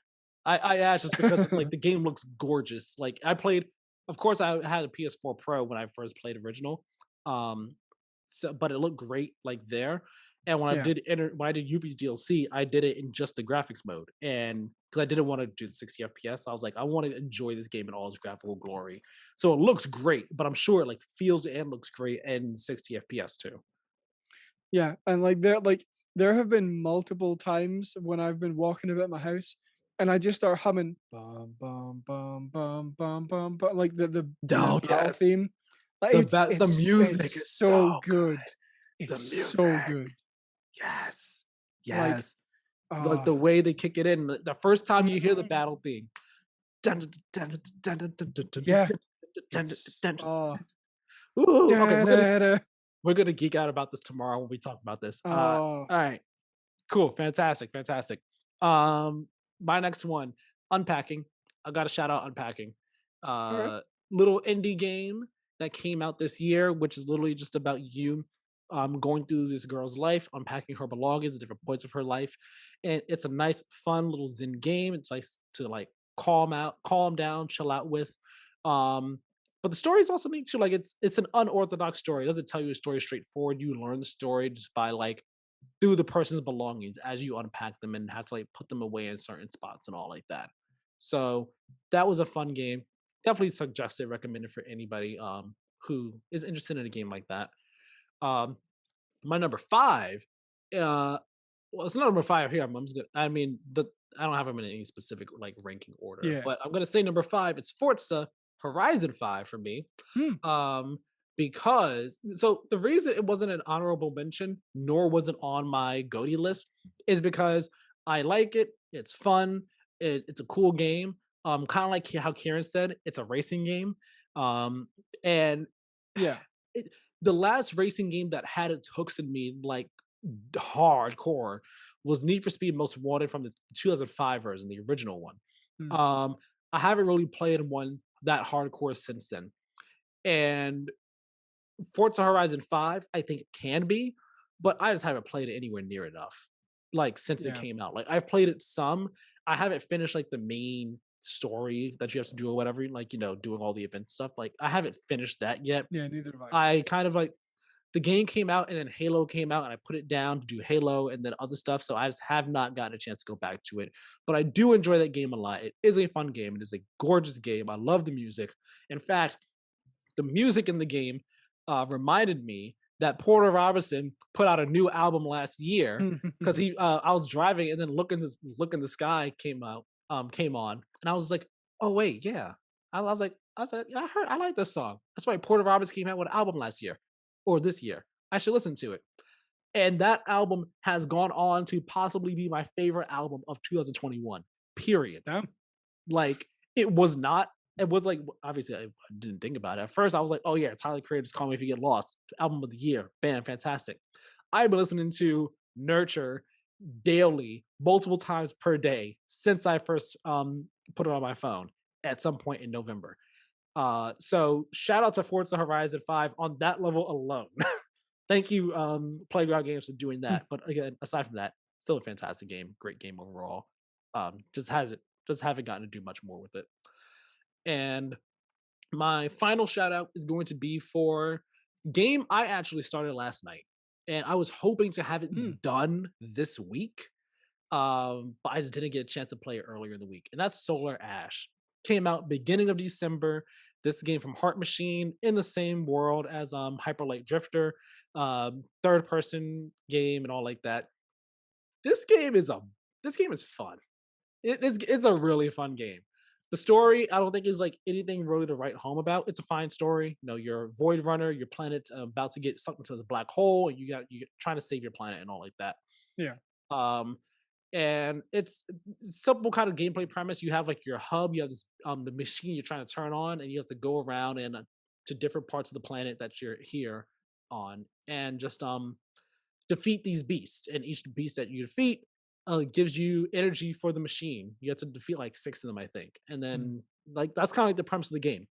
I asked just because like the game looks gorgeous. Like I played, of course, I had a PS4 Pro when I first played original. Um, so but it looked great like there. And Yeah, when I did Yuffie's DLC, I did it in just the graphics mode, and because I didn't want to do the 60 FPS, I was like, I want to enjoy this game in all its graphical glory. So it looks great, but I'm sure it like feels and looks great in 60 FPS too. yeah, and there have been multiple times when I've been walking about my house and I just start humming bum bum bum bum bum bum, bum like the Oh battle yes, theme. Like the music is it's so so good. good. It's The so music, good. yes, Like yes. Like ah the way they kick it in, the first time you hear the battle theme, yeah, it's ooh, okay, da, da, da. we're gonna geek out about this tomorrow when we talk about this. Oh, All right, cool, fantastic, fantastic. Um, my next one, Unpacking. I got to shout out Unpacking. okay. Uh, Little indie game that came out this year, which is literally just about you going through this girl's life, unpacking her belongings, the different points of her life, and it's a nice, fun little Zen game. It's nice to like calm down, chill out with. Um, but the story is also neat too. Like it's an unorthodox story. It doesn't tell you a story straightforward. You learn the story just by like through the person's belongings as you unpack them and have to like put them away in certain spots and all like that. So that was a fun game. Definitely suggested, recommended for anybody who is interested in a game like that. Um my number five, well, it's not number five here. I'm just gonna, I mean, I don't have them in any specific like ranking order, Yeah. but I'm gonna say number five. It's Forza Horizon 5 for me. Hmm. Um, because so the reason it wasn't an honorable mention, nor was it on my GOTY list, is because I like it. It's fun. It's a cool game. Kind of like how Kieran said, it's a racing game. Um, and Yeah. it, the last racing game that had its hooks in me like hardcore was Need for Speed Most Wanted from the 2005 version, the original one. Hmm. Um, I haven't really played one that hardcore since then. And Forza Horizon 5, I think it can be, but I just haven't played it anywhere near enough. Like since it Yeah. came out. Like I've played it some. I haven't finished like the main story that you have to do or whatever, like doing all the event stuff. Like I haven't finished that yet. Yeah. Neither have I. I kind of like the game came out and then Halo came out and I put it down to do Halo and then other stuff. So I just have not gotten a chance to go back to it. But I do enjoy that game a lot. It is a fun game. It is a gorgeous game. I love the music. In fact, the music in the game reminded me that Porter Robinson put out a new album last year because he I was driving and then look in the sky came on and I was like, oh wait, yeah. I was like, I heard I like this song. That's why Porter Roberts came out with an album last year or this year. I should listen to it. And that album has gone on to possibly be my favorite album of 2021. Period. Damn. Like it was not. It was like obviously I didn't think about it at first. I was like, oh yeah, Tyler Creator's "Call Me If You Get Lost" album of the year. Bam, fantastic. I've been listening to Nurture daily, multiple times per day since I first put it on my phone at some point in November. So shout out to Forza Horizon 5 on that level alone. Thank you, Playground Games, for doing that. But again, aside from that, still a fantastic game, great game overall. Just haven't gotten to do much more with it. And my final shout out is going to be for game I actually started last night, and I was hoping to have Hmm. it done this week, but I just didn't get a chance to play it earlier in the week. And that's Solar Ash. Came out beginning of December. This game from Heart Machine in the same world as Hyper Light Drifter, third person game and all like that. This game is a this game is fun. It's a really fun game. The story, I don't think is like anything really to write home about. It's a fine story. You're a void runner. Your planet's about to get sucked into this black hole, and you're trying to save your planet and all like that. Yeah. Um, and it's simple kind of gameplay premise. You have like your hub. You have this the machine you're trying to turn on, and you have to go around and to different parts of the planet that you're here on, and just defeat these beasts. And each beast that you defeat gives you energy for the machine. You have to defeat like six of them, I think. And Hmm. then like that's kind of like the premise of the game.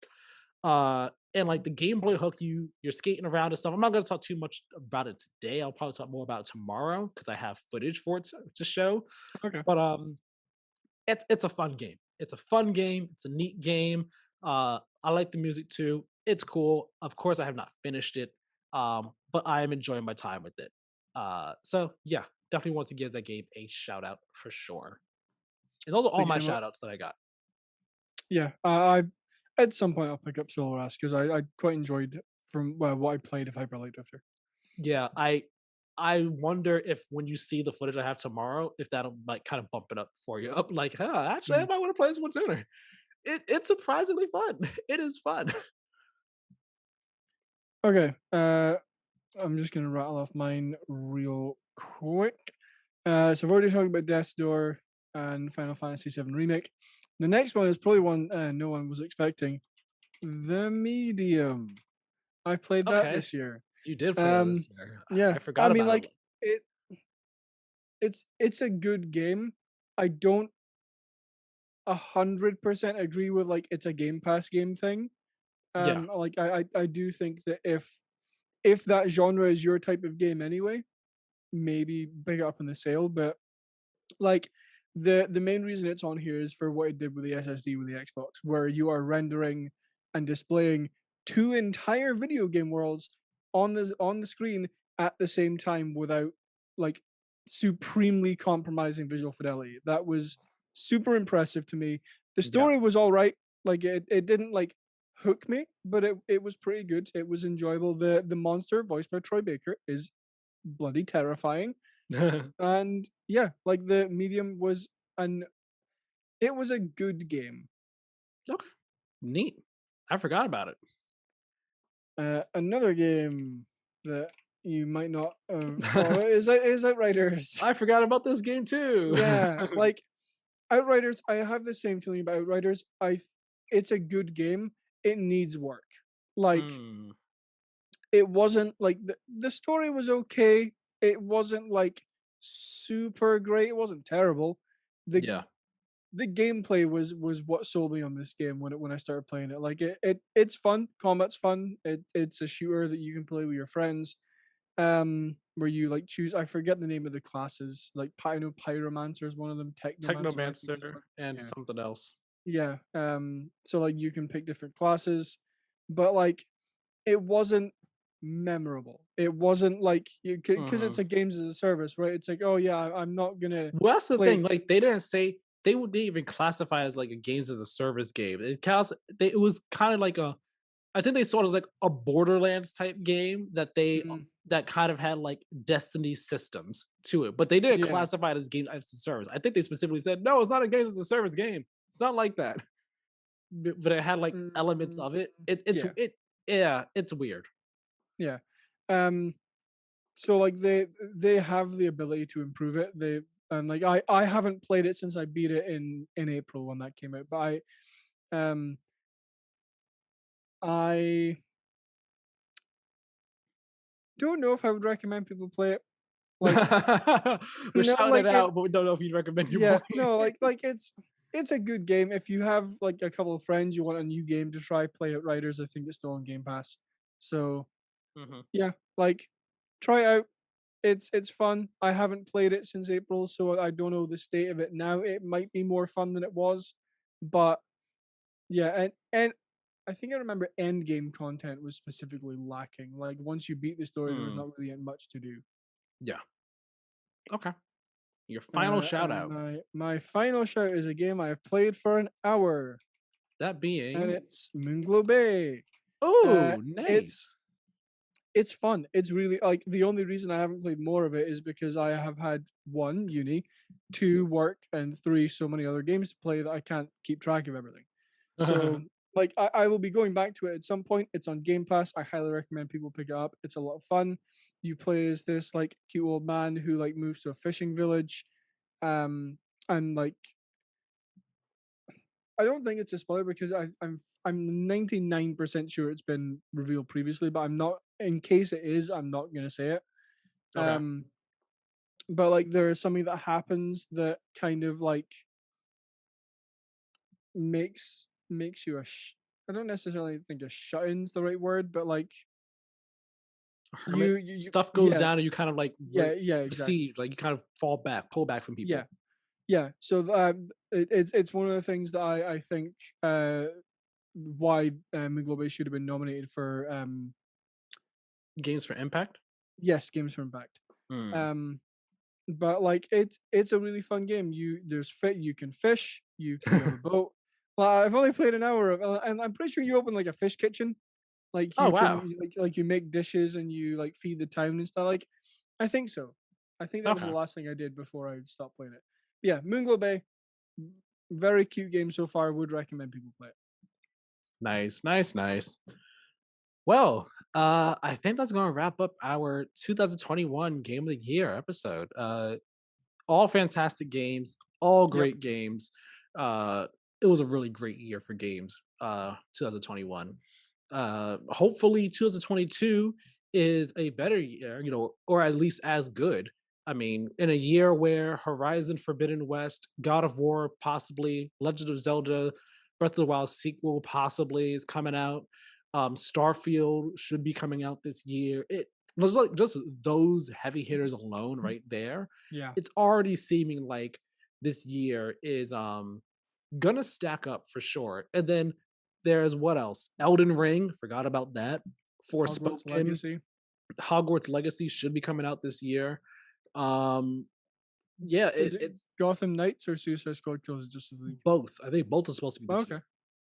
And like the gameplay hook, you're skating around and stuff. I'm not gonna talk too much about it today. I'll probably talk more about it tomorrow because I have footage for it to show. Okay. But it's a fun game. It's a fun game. It's a neat game. I like the music too. It's cool. Of course, I have not finished it, but I am enjoying my time with it. So yeah, definitely want to give that game a shout out for sure. And those are It's a all my game. shout outs that I got. Yeah. I at some point I'll pick up Solar Ash because I quite enjoyed from what I played of Hyper Light Drifter. Yeah, I wonder if when you see the footage I have tomorrow, if that'll like kind of bump it up for you. Up like, huh, actually I Hmm. might want to play this one sooner. It's surprisingly fun. It is fun. Okay. I'm just gonna rattle off mine real quick. So I've already talked about Death's Door and Final Fantasy VII Remake. The next one is probably one no one was expecting. The Medium. I played that Okay. this year. You did put it on this Um, year. yeah, I I forgot mean, about like it. It's a good game. I don't 100% agree with like it's a Game Pass game thing. Yeah. Like I do think that if that genre is your type of game anyway, maybe pick it up in the sale. But like the main reason it's on here is for what it did with the SSD with the Xbox, where you are rendering and displaying two entire video game worlds on the screen at the same time without like supremely compromising visual fidelity. That was super impressive to me. The Yeah. story was all right. Like it didn't like hook me, but it was pretty good. It was enjoyable. The monster voiced by Troy Baker is bloody terrifying. And yeah, like the medium was an it was a good game. Okay. Neat. I forgot about it. Another game that you might not have thought of is Outriders. I forgot about this game too. Yeah, like Outriders. I have the same feeling about Outriders. It's a good game. It needs work. Like Mm, it wasn't like the story was okay. It wasn't like super great. It wasn't terrible. The yeah. the gameplay was what sold me on this game when I started playing it. Like it's fun. Combat's fun. It's a shooter that you can play with your friends. Where you like choose. I forget the name of the classes. Like Pyromancer is one of them. Technomancer I think is Technomancer one. and Yeah, something else. yeah. So like you can pick different classes, but like it wasn't memorable. It wasn't like you because it's Mhm. a games as a service, right? It's like, oh yeah, I'm not gonna Well, that's the play thing. Like they didn't say they would not even classify it as like a games as a service game. It was kind of like a I think they saw it as like a Borderlands type game mm, that kind of had like Destiny systems to it, but they didn't yeah. classify it as game as a service. I think they specifically said no, it's not a games as a service game. It's not like that, but it had like elements Mm, of it. yeah, Yeah, it's weird. yeah. Um, so like they have the ability to improve it. They and like I haven't played it since I beat it in April when that came out, but um I don't know if I would recommend people play it. Like We're no, shouting like it it out, but we don't know if you'd recommend you yeah, play no, it. like it's a good game. If you have like a couple of friends you want a new game to try, play Outriders. I think it's still on Game Pass. So Mhm. yeah, like try it out. It's fun. I haven't played it since April, so I don't know the state of it now. It might be more fun than it was, but yeah, and I think I remember end game content was specifically lacking. Like once you beat the story, there was Mm, not really much to do. yeah. Okay. Your final shout And out. my final shout is a game I have played for an hour, That and being it's Moonglow Bay. Uh, oh, it's nice. it's fun. It's really like the only reason I haven't played more of it is because I have had one uni, two work, and three so many other games to play that I can't keep track of everything. So like I will be going back to it at some point. It's on Game Pass. I highly recommend people pick it up. It's a lot of fun. You play as this like cute old man who like moves to a fishing village, um, and like I don't think it's a spoiler because I'm 99% sure it's been revealed previously, but I'm not. In case it is, I'm not gonna say it. Okay. Um, but like there is something that happens that kind of like makes you I don't necessarily think a shut-in's the right word, but like Hermit stuff goes yeah down and you kind of like yeah exactly recede, like you kind of fall back, pull back from yeah people. yeah. So it's one of the things that I think why Muglobe should have been nominated for Games for impact. yes Games for Impact. Mm. Um, but like it's a really fun game. You can fish, you have a boat. Well, I've only played an hour of, and I'm pretty sure you open like a fish kitchen. Like Oh you can wow. like you make dishes and you like feed the town and stuff. Like I think so. I think that was the Okay. last thing I did before I stopped playing it. Yeah, Moonglow Bay, very cute game so far. Would recommend people play it. Nice, nice, nice. Well, I think that's gonna wrap up our 2021 Game of the Year episode. All fantastic games, all Yep. great games. It was a really great year for games. 2021. Hopefully, 2022 is a better year, or at least as good. I mean, in a year where Horizon Forbidden West, God of War, possibly, Legend of Zelda, Breath of the Wild sequel, possibly, is coming out. Starfield should be coming out this year. It was like just those heavy hitters alone right there. Yeah. It's already seeming like this year is gonna stack up for sure. And then there's what else? Elden Ring, forgot about that. Hogwarts Forspoken, Legacy. Hogwarts Legacy should be coming out this year. Um, yeah, Is it it's Gotham Knights or Suicide Squad Kills Justice League? both. I think both are supposed to be this year.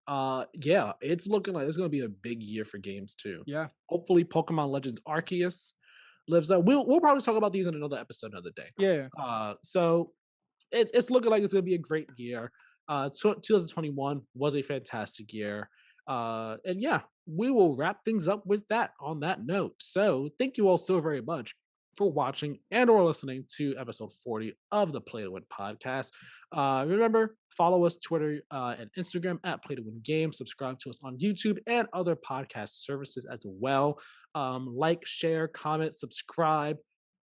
Okay. Yeah, it's looking like it's gonna be a big year for games too. Yeah. Hopefully, Pokemon Legends Arceus lives up. We'll probably talk about these in another episode another day. Yeah. So it's looking like it's gonna be a great year. 2021 was a fantastic year. And yeah, we will wrap things up with that on that note. So thank you all so very much for watching and or listening to episode 40 of the Play to Win podcast. Remember, follow us Twitter and Instagram at Play to Win Games. Subscribe to us on YouTube and other podcast services as well. Like, share, comment, subscribe.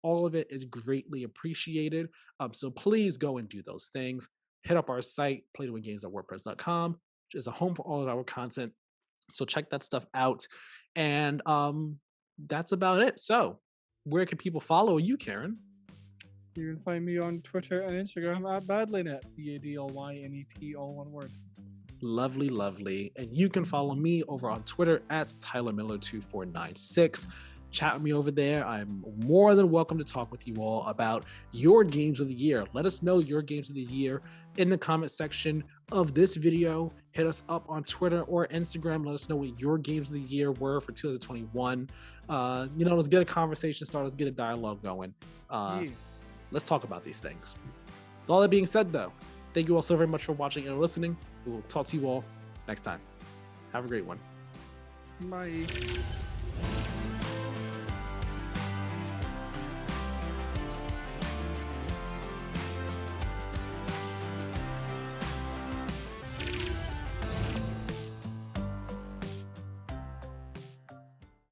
All of it is greatly appreciated. So please go and do those things. Hit up our site, playtowingames.wordpress.com, which is a home for all of our content. So check that stuff out. And that's about it. So where can people follow you, Keiran? You can find me on Twitter and Instagram at Badlynet, BADLYNET, all one word. Lovely, lovely. And you can follow me over on Twitter at Tyler Miller 2496. Chat with me over there. I'm more than welcome to talk with you all about your games of the year. Let us know your games of the year in the comment section of this video. Hit us up on Twitter or Instagram. Let us know what your games of the year were for 2021. Let's get a conversation started. Let's get a dialogue going. Let's talk about these things. With all that being said, though, thank you all so very much for watching and listening. We will talk to you all next time. Have a great one. Bye.